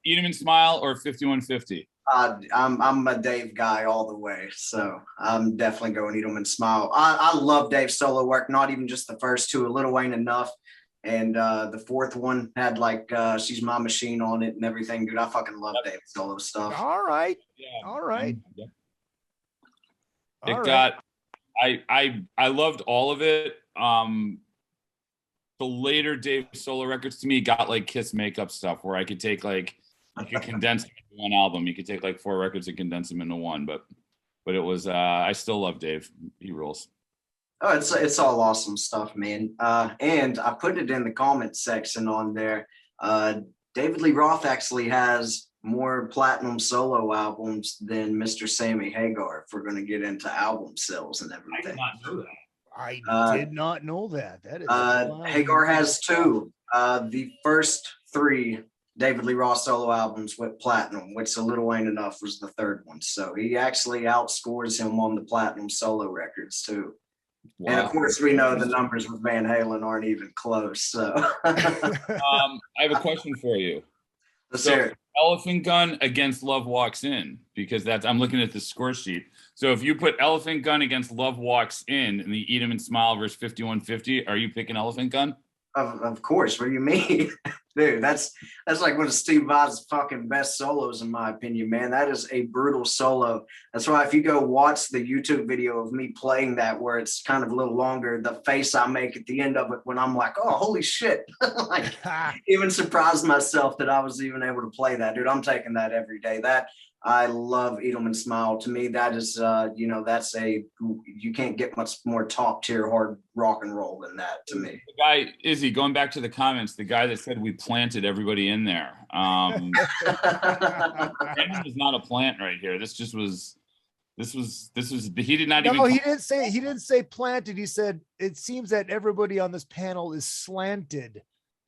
Edelman Smile or 5150?
I'm a Dave guy all the way, so I'm definitely going Edelman Smile. I love Dave's solo work, not even just the first two, A Little Wayne Enough, and the fourth one had like She's My Machine on it and everything. Dude, I fucking love Dave's solo stuff.
All right.
Yeah.
All right.
Yeah.
All
It
right.
got I loved all of it. The later Dave solo records to me got like Kiss makeup stuff where I could take like you could condense it into one album. You could take like 4 records and condense them into one, but it was I still love Dave. He rules.
Oh, it's all awesome stuff, man. And I put it in the comment section on there. David Lee Roth actually has more platinum solo albums than Mr. Sammy Hagar if we're going to get into album sales and
I did
everything.
not know that.
I did not know that. That is
Hagar has 2. The first 3 David Lee Roth solo albums with platinum, which A Little Ain't Enough was the third one. So he actually outscores him on the platinum solo records too.
Wow.
And of course, we know the numbers with Van Halen aren't even close. So
I have a question for you.
let's hear it.
Elephant Gun against Love Walks In, because I'm looking at the score sheet. So if you put Elephant Gun against Love Walks In the Edelman Smile versus 5150, are you picking Elephant Gun?
Of course. What do you mean? Dude, that's like one of Steve Vai's fucking best solos, in my opinion, man. That is a brutal solo. That's why if you go watch the YouTube video of me playing that, where it's kind of a little longer, the face I make at the end of it when I'm like, oh, holy shit. Like, even surprised myself that I was even able to play that. Dude, I'm taking that every day. I love Edelman Smile. To me, that is, you can't get much more top tier hard rock and roll than that to me.
The guy, Izzy, going back to the comments, the guy that said we planted everybody in there. Brandon was not a plant right here. This was, he did not even.
No, he didn't say planted. He said, it seems that everybody on this panel is slanted.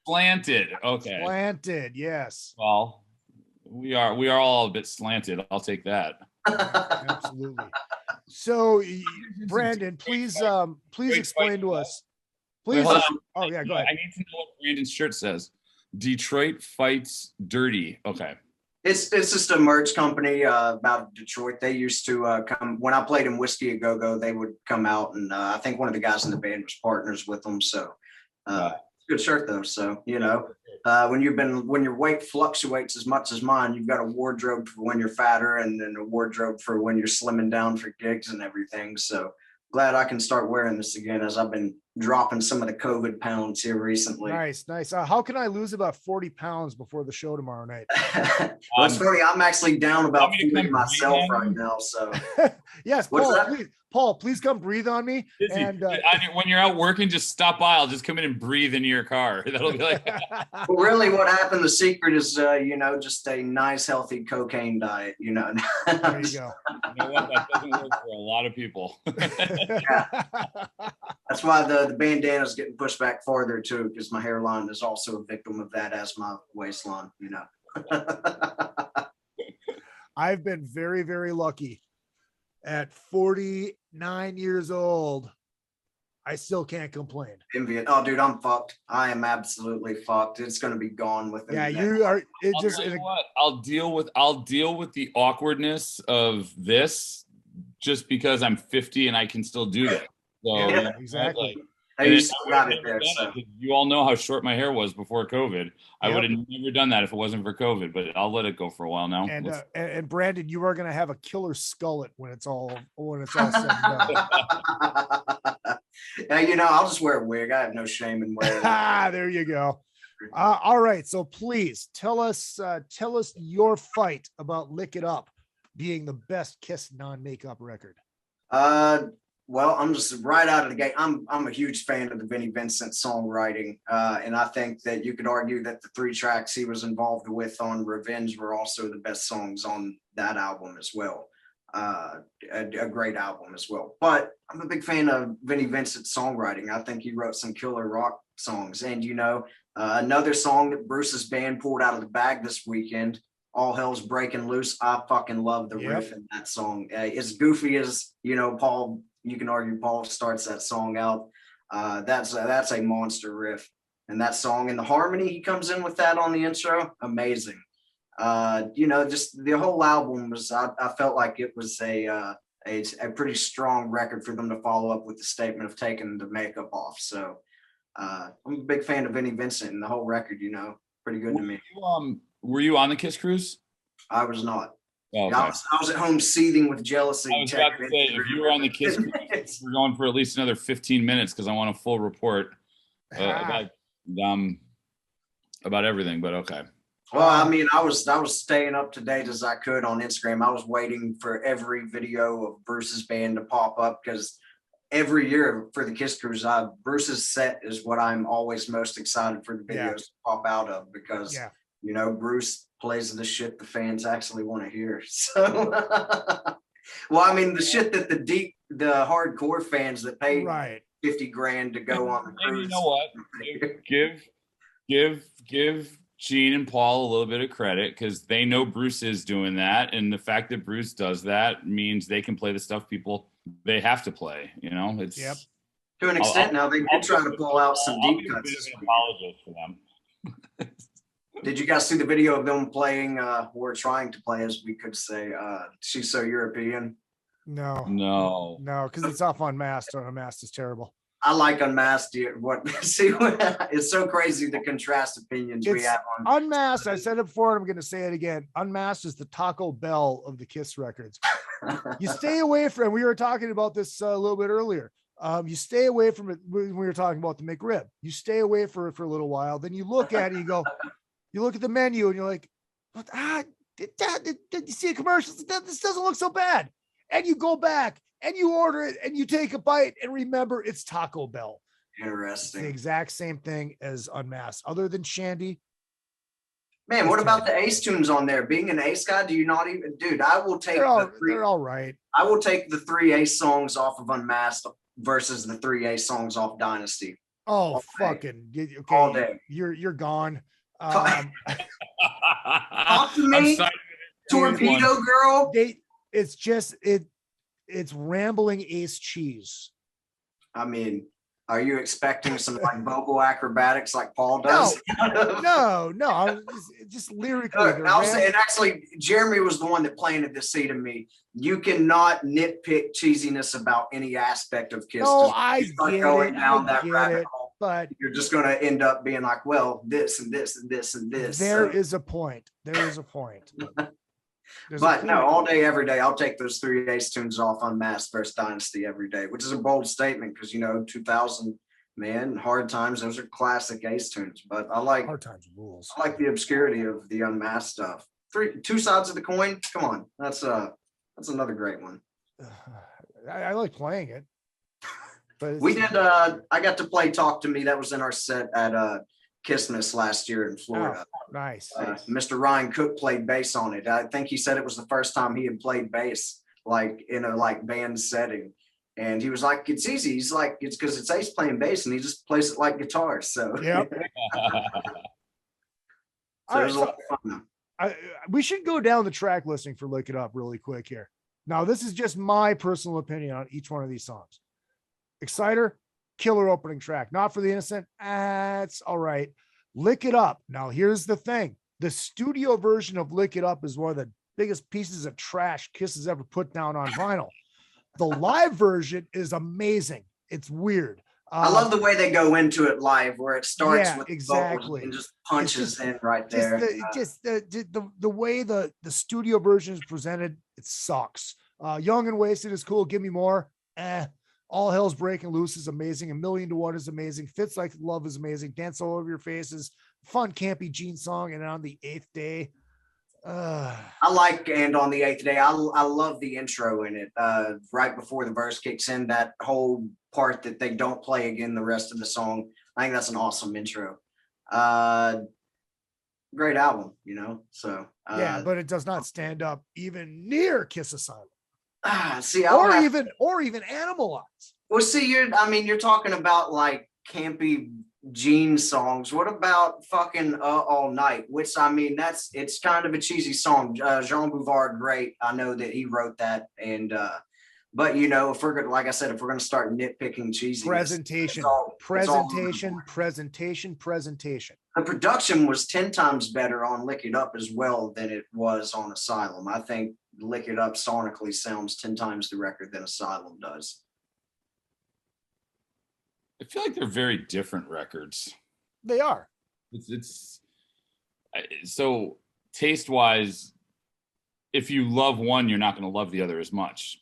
Planted. Okay.
Planted. Yes.
Well, we are all a bit slanted. I'll take that.
Absolutely. So, Brandon, please explain to us. Please.
Hold on.
Oh yeah, go ahead.
I need to know what Brandon's shirt says. Detroit fights dirty. Okay.
It's just a merch company about Detroit. They used to come when I played in Whiskey a Go-Go. They would come out, and I think one of the guys in the band was partners with them. So good shirt though. So when your weight fluctuates as much as mine, you've got a wardrobe for when you're fatter, and then a wardrobe for when you're slimming down for gigs and everything. So glad I can start wearing this again, as I've been dropping some of the COVID pounds here recently.
Nice. How can I lose about 40 pounds before the show tomorrow night?
Well, it's funny. I'm actually down about 40 myself right now. So
yes,
What's
Paul,
that?
Paul, please come breathe on me.
Izzy,
And
when you're out working, just stop by. I'll just come in and breathe into your car. That'll be like.
Well, really, what happened? The secret is, just a nice, healthy cocaine diet.
There you go.
You know what? That doesn't work for a lot of people.
That's why the bandana is getting pushed back farther too, because my hairline is also a victim of that, as my waistline.
I've been very, very lucky. At 49 years old, I still can't complain.
Oh, dude, I'm fucked. I am absolutely fucked. It's going to be gone within.
Yeah, you are.
I'll deal with the awkwardness of this just because I'm 50 and I can still do that. So
yeah, exactly.
You all know how short my hair was before COVID. Yep. I would have never done that if it wasn't for COVID, but I'll let it go for a while now.
And Brandon, you are going to have a killer skullet when it's all said and done.
I'll just wear a wig. I have no shame in wearing it.
There you go. All right. So please tell us your fight about Lick It Up being the best Kiss non-makeup record.
Well, I'm just right out of the gate. I'm a huge fan of the Vinnie Vincent songwriting. And I think that you could argue that the 3 tracks he was involved with on Revenge were also the best songs on that album as well. A great album as well. But I'm a big fan of Vinnie Vincent's songwriting. I think he wrote some killer rock songs. And, another song that Bruce's band pulled out of the bag this weekend, All Hell's Breaking Loose. I fucking love the riff in that song. As goofy as, Paul, you can argue Paul starts that song out. That's a monster riff. And that song and the harmony he comes in with that on the intro, amazing. Just the whole album was, I felt like it was a pretty strong record for them to follow up with the statement of taking the makeup off. So I'm a big fan of Vinnie Vincent and the whole record, pretty good to me.
Were you on the Kiss cruise?
I was not.
Oh, okay.
I was at home seething with jealousy.
I was about to say, if you were on the Kiss cruise, we're going for at least another 15 minutes because I want a full report about everything, but okay.
Well, I mean, I was staying up to date as I could on Instagram. I was waiting for every video of Bruce's band to pop up because every year for the Kiss Cruise, Bruce's set is what I'm always most excited for the videos to pop out of because, Bruce plays the shit the fans actually want to hear. So, well, I mean, the shit that the hardcore fans that pay $50,000 to go on the cruise.
And you know what? Give Gene and Paul a little bit of credit because they know Bruce is doing that, and the fact that Bruce does that means they can play the stuff they have to play. It's
to an extent. Now they did try to pull out some deep cuts.
I'll be an apologist for them.
Did you guys see the video of them playing or trying to play, as we could say, She's So European?
No, because it's off Unmasked. Unmasked is terrible.
I like Unmasked. It's so crazy the contrast opinions we have on
Unmasked. I said it before and I'm going to say it again. Unmasked is the Taco Bell of the Kiss records. You stay away from, we were talking about this a little bit earlier. You stay away from it when we were talking about the McRib. You stay away for a little while. Then you look at it, you look at the menu and you're like, did you see a commercial? This doesn't look so bad. And you go back and you order it and you take a bite and remember it's Taco Bell.
Interesting.
It's the exact same thing as Unmasked, other than Shandy.
Man, what about the Ace tunes on there? Being an Ace guy, do you not even, dude? I will take
they're all right.
I will take the 3 Ace songs off of Unmasked versus the 3 Ace songs off Dynasty.
Oh, fucking okay.
All day.
You're gone.
Talk to me, Torpedo Girl.
It's just it's rambling Ace cheese.
I mean, are you expecting some like vocal acrobatics like Paul does?
No. Just lyrically.
And actually, Jeremy was the one that planted the seed in me. You cannot nitpick cheesiness about any aspect of Kiss.
No, I get it.
hole,
but
you're just going to end up being like, well, this and this and this and this.
There is a point.
But no, all day, every day, I'll take those 3 Ace tunes off Unmasked versus Dynasty every day, which is a bold statement because, 2000, man, Hard Times, those are classic Ace tunes. But I like
Hard Times rules.
I like the obscurity of the Unmasked stuff. 2 sides of the coin. Come on, that's another great one.
I like playing it. But
we did. I got to play "Talk to Me." That was in our set at Kissmas last year in Florida.
Oh, nice.
Mr. Ryan Cook played bass on it. I think he said it was the first time he had played bass like in a band setting, and he was like, "It's easy." He's like, "It's because it's Ace playing bass, and he just plays it like guitar." So
yep.
So it was a lot of fun.
We should go down the track listing for Lick It Up really quick here. Now, this is just my personal opinion on each one of these songs. Exciter, killer opening track. Not for the Innocent, it's all right. Lick It Up. Now, here's the thing. The studio version of Lick It Up is one of the biggest pieces of trash Kiss has ever put down on vinyl. The live version is amazing. It's weird.
I love the way they go into it live, where it starts with
exactly
and just punches in right there.
The way the studio version is presented, it sucks. Young and Wasted is cool. Give Me More. All Hell's Breaking Loose is amazing. A Million to One is amazing. Fits Like Love is amazing. Dance All Over Your Face is fun, campy Gene song. And On the Eighth Day.
I like And On the Eighth Day. I love the intro in it. Right before the verse kicks in, that whole part that they don't play again the rest of the song. I think that's an awesome intro. Great album, So
yeah, but it does not stand up even near Kiss Asylum.
See,
or even Animalize.
Well, see, you're talking about like campy Gene songs. What about fucking All Night? Which it's kind of a cheesy song. Jean Bouvard, great. I know that he wrote that, and but if we're gonna, like I said, if we're gonna start nitpicking cheesy,
presentation.
The production was 10 times better on Lick It Up as well than it was on Asylum. I think Lick It Up sonically sounds 10 times the record than Asylum does.
I feel like they're very different records.
They are.
It's so taste wise, if you love one, you're not going to love the other as much.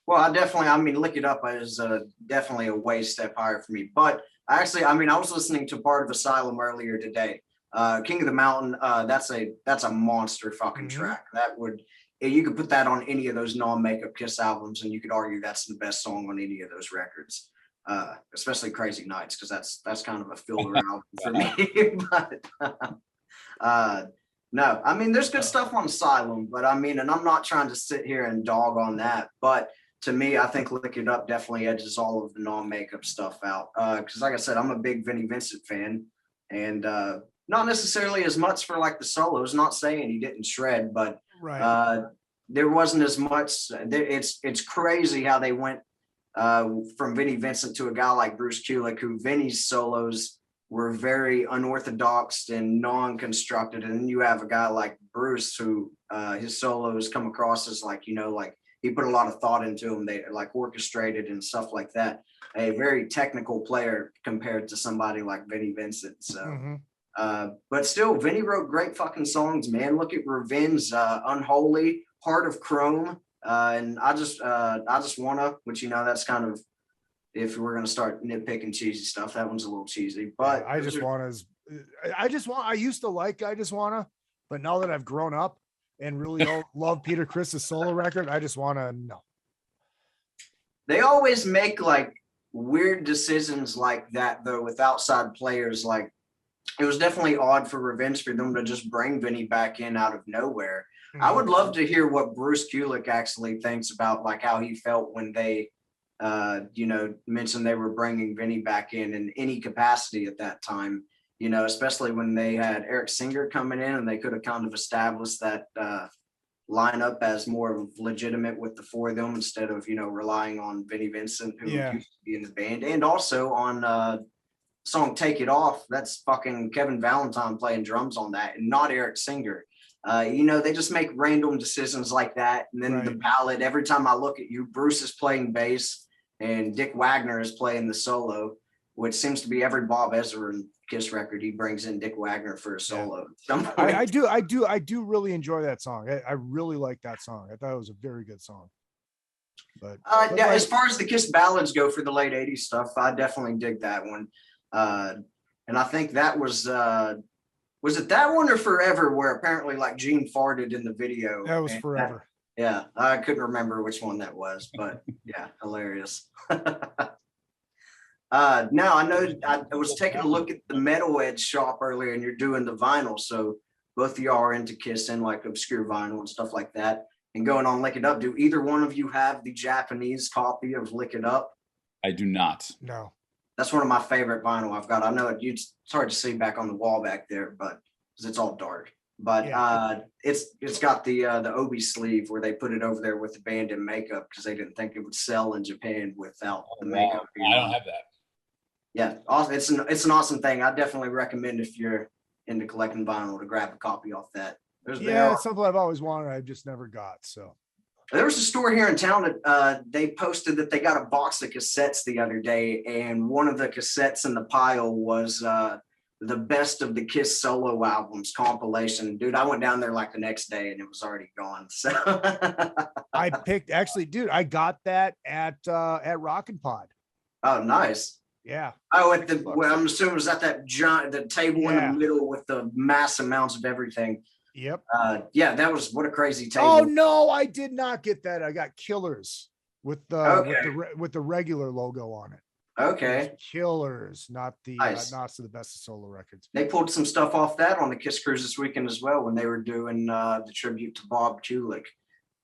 Well, Lick It Up is definitely a way step higher for me. But actually, I was listening to part of Asylum earlier today. King of the Mountain, that's a monster fucking track. You could put that on any of those non-makeup Kiss albums, and you could argue that's the best song on any of those records. Especially Crazy Nights, because that's kind of a filler album for me. But no, there's good stuff on Asylum, but and I'm not trying to sit here and dog on that, but to me, I think Lick It Up definitely edges all of the non-makeup stuff out. Because like I said, I'm a big Vinnie Vincent fan, and not necessarily as much for like the solos. Not saying he didn't shred, but there wasn't as much. It's crazy how they went from Vinnie Vincent to a guy like Bruce Kulick, who Vinnie's solos were very unorthodox and non-constructed, and then you have a guy like Bruce who his solos come across as like he put a lot of thought into them. They like orchestrated and stuff like that. A very technical player compared to somebody like Vinnie Vincent. So, but still, Vinnie wrote great fucking songs, man. Look at Revenge, Unholy, Heart of Chrome, and I just wanna, which that's kind of, if we're gonna start nitpicking cheesy stuff, that one's a little cheesy. But
I used to like I Just Wanna, but now that I've grown up and really love Peter Criss's solo record, I Just Wanna no.
They always make like weird decisions like that though with outside players. Like it was definitely odd for Revenge for them to just bring Vinnie back in out of nowhere. I would love to hear what Bruce Kulick actually thinks about like how he felt when they mentioned they were bringing Vinnie back in any capacity at that time, especially when they had Eric Singer coming in and they could have kind of established that lineup as more legitimate with the four of them instead of, relying on Vinnie Vincent, who used to be in the band. And also on song Take It Off, that's fucking Kevin Valentine playing drums on that and not Eric Singer. They just make random decisions like that. And then the ballad, every time I look at you, Bruce is playing bass and Dick Wagner is playing the solo, which seems to be every Bob Ezrin Kiss record. He brings in Dick Wagner for a solo.
I do really enjoy that song. I really like that song. I thought it was a very good song. But
as far as the Kiss ballads go for the late 80s stuff, I definitely dig that one. And I think that was it that one or Forever, where apparently like Gene farted in the video?
That was Forever.
Yeah, I couldn't remember which one that was, but yeah, hilarious. Now I know I was taking a look at the Metal Edge shop earlier, and you're doing the vinyl. So both of y'all are into Kiss and like obscure vinyl and stuff like that. And going on Lick It Up, do either one of you have the Japanese copy of Lick It Up?
I do not.
No.
That's one of my favorite vinyl I've got. I know it's hard to see back on the wall back there, but because it's all dark. But it's got the obi sleeve where they put it over there with the band and makeup because they didn't think it would sell in Japan without the makeup.
I don't have that.
Yeah, awesome. It's an awesome thing. I definitely recommend if you're into collecting vinyl to grab a copy off that.
It's something I've always wanted. I've just never got. So
there was a store here in town that they posted that they got a box of cassettes the other day, and one of the cassettes in the pile was the best of the Kiss solo albums compilation. Dude, I went down there like the next day and it was already gone. So
I I got that at Rockin' Pod.
Oh, nice.
Yeah.
Oh, I'm assuming it was at that giant, the table in the middle with the mass amounts of everything.
Yep.
Yeah, that was what a crazy table.
Oh no, I did not get that. I got Killers with the regular logo on it.
Okay.
Killers, not the
nice.
Not the best of solo records.
They pulled some stuff off that on the Kiss Cruise this weekend as well when they were doing the tribute to Bob Kulick.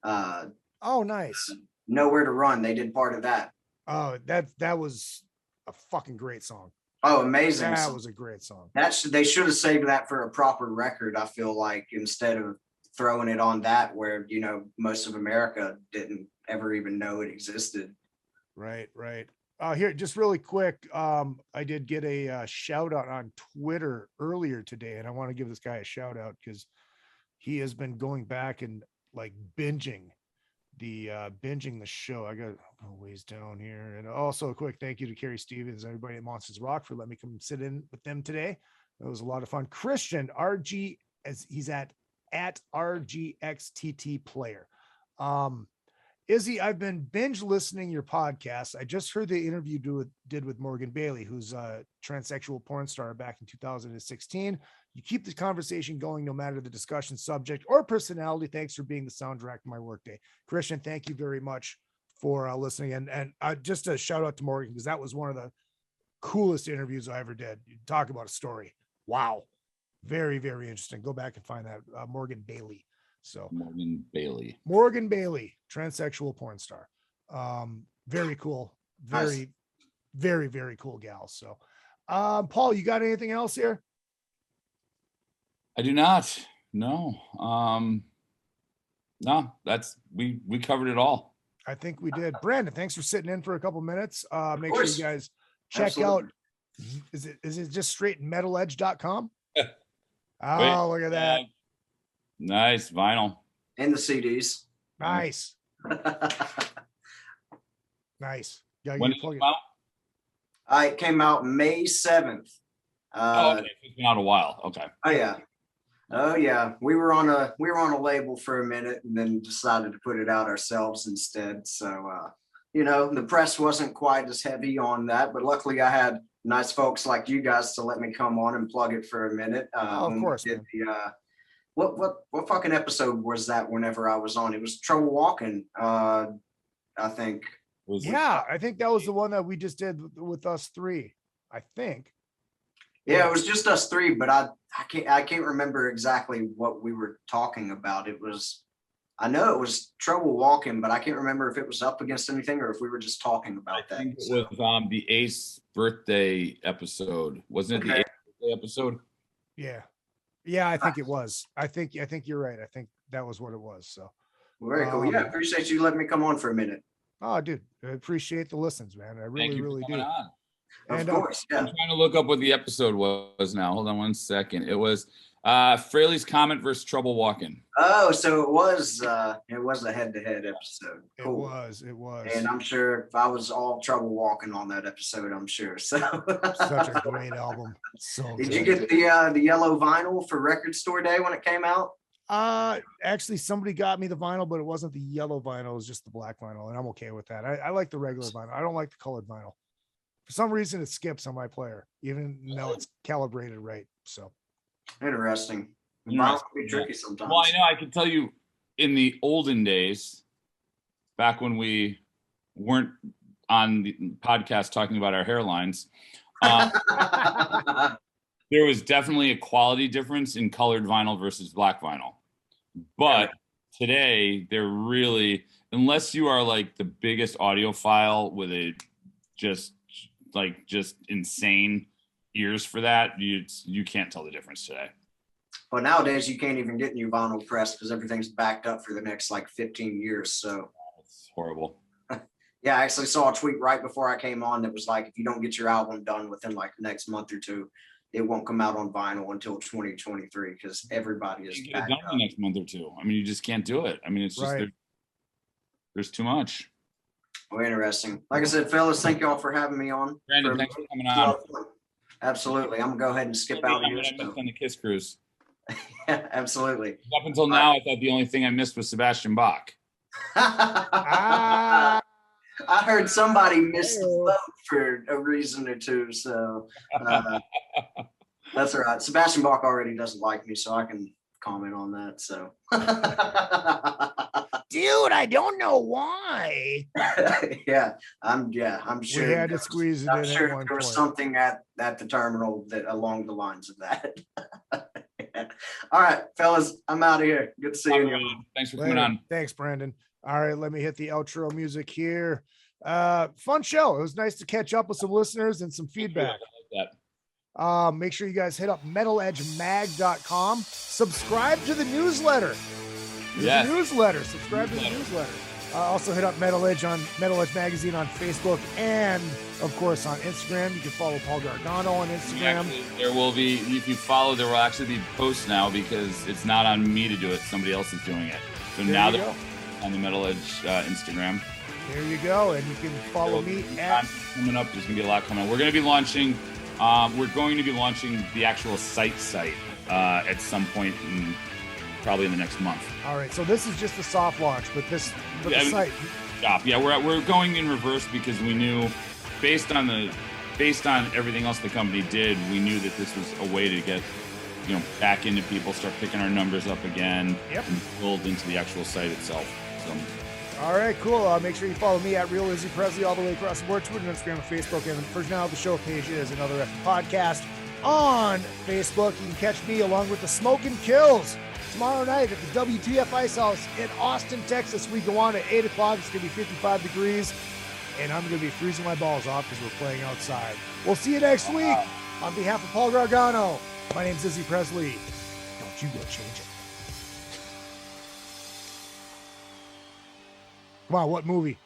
Oh, nice.
Nowhere to Run. They did part of that.
Oh, that was a fucking great song.
Oh, amazing.
That was a great song.
They should have saved that for a proper record, I feel like, instead of throwing it on that where, most of America didn't ever even know it existed.
Right. Here, just really quick. I did get a shout out on Twitter earlier today, and I want to give this guy a shout out because he has been going back and like binging the show. I got ways down here. And also a quick thank you to Carrie Stevens, everybody at Monsters Rock, for letting me come sit in with them today. It was a lot of fun. Christian RG, as he's at RGXTT player. Izzy, I've been binge listening your podcast. I just heard the interview did with Morgan Bailey, who's a transsexual porn star back in 2016. You keep the conversation going no matter the discussion subject or personality. Thanks for being the soundtrack to my workday. Christian, thank you very much for listening. And just a shout out to Morgan, because that was one of the coolest interviews I ever did. You talk about a story. Wow. Very, very interesting. Go back and find that. Morgan Bailey. So
Morgan
Bailey, transsexual porn star. Very cool. Very, very, very cool gal. So, Paul, you got anything else here?
I do not. No. No, we covered it all.
I think we did. Brandon, thanks for sitting in for a couple minutes. Make sure you guys check out. Is it just straight metaledge.com? Oh, look at that.
Nice vinyl.
And the CDs.
Nice. Nice.
When did it come out?
It came out May 7th.
Okay. It's been out a while. Okay.
Oh yeah. We were on a label for a minute and then decided to put it out ourselves instead. So the press wasn't quite as heavy on that, but luckily I had nice folks like you guys to let me come on and plug it for a minute.
Of course.
What fucking episode was that whenever I was on? It was Trouble Walking, I think.
I think that was the one that we just did with us three, I think.
Yeah, it was just us three, but I can't remember exactly what we were talking about. I know it was Trouble Walking, but I can't remember if it was up against anything or if we were just talking about that.
It was the Ace birthday episode. Wasn't it the Ace birthday episode?
Yeah. Yeah, I think it was. I think you're right. I think that was what it was. So
very cool. Yeah, appreciate you letting me come on for a minute.
Oh, dude, I appreciate the listens, man. I really, really do.
Of course. Yeah.
I'm trying to look up what the episode was now. Hold on one second. It was Fraley's Comment versus Trouble Walking.
Oh, so it was a head-to-head episode. Cool.
It was.
And I'm sure if I was all Trouble Walking on that episode, I'm sure. So
such a great album. So
did you get the yellow vinyl for Record Store Day when it came out?
Actually somebody got me the vinyl, but it wasn't the yellow vinyl, it was just the black vinyl, and I'm okay with that. I like the regular vinyl. I don't like the colored vinyl. For some reason it skips on my player, even though it's calibrated right. So
interesting. Vinyl can be tricky sometimes.
Well, I know I can tell you in the olden days, back when we weren't on the podcast talking about our hairlines, there was definitely a quality difference in colored vinyl versus black vinyl. But today, they're really, unless you are like the biggest audiophile with a just insane ears for that, you can't tell the difference today.
But nowadays, you can't even get new vinyl pressed because everything's backed up for the next like 15 years. So
it's horrible.
Yeah, I actually saw a tweet right before I came on that was like, if you don't get your album done within like the next month or two, it won't come out on vinyl until 2023 because everybody is
get it done the next month or two. I mean, you just can't do it. I mean, it's just there's too much.
Oh, interesting. Like I said, fellas, thank y'all for having me on.
Brandon, thanks for coming on.
Absolutely. I'm gonna go ahead and skip out here.
I missed on the Kiss Cruise.
Yeah, absolutely.
Up until now, I thought the only thing I missed was Sebastian Bach.
I heard somebody missed the boat for a reason or two, so that's all right. Sebastian Bach already doesn't like me, so I can comment on that. So,
dude, I don't know why.
I'm sure
we had to squeeze it
I'm
in.
sure
at one
there was
point.
something at the terminal that along the lines of that. All right, fellas, I'm out of here. Good to see you.
Thanks for coming on.
Thanks, Brandon. All right, let me hit the outro music here. Fun show. It was nice to catch up with some listeners and some feedback.
I like that.
Make sure you guys hit up metaledgemag.com. Subscribe to the newsletter. There's a newsletter. Subscribe to the newsletter. Also hit up Metal Edge Magazine on Facebook and, of course, on Instagram. You can follow Paul Gargano on Instagram.
Actually, there will be, if you follow, there will actually be posts now because it's not on me to do it. Somebody else is doing it. So
there
now they're on the Metal Edge Instagram.
There you go. And you can follow me at...
Coming up, there's going to be a lot coming up. We're going to be launching the actual site at some point probably in the next month.
All right, so this is just the soft launch, but the site.
Yeah, we're going in reverse because we knew, based on everything else the company did, we knew that this was a way to get back into people, start picking our numbers up again, and build into the actual site itself. So.
All right, cool. Make sure you follow me at Real Izzy Presley all the way across the board, Twitter, Instagram, and Facebook. And for now, the show page is Another F Podcast on Facebook. You can catch me along with the Smokin' Kills tomorrow night at the WTF Ice House in Austin, Texas. We go on at 8 o'clock. It's going to be 55 degrees, and I'm going to be freezing my balls off because we're playing outside. We'll see you next week. On behalf of Paul Gargano, my name's Izzy Presley. Don't you go change it. Come on, what movie?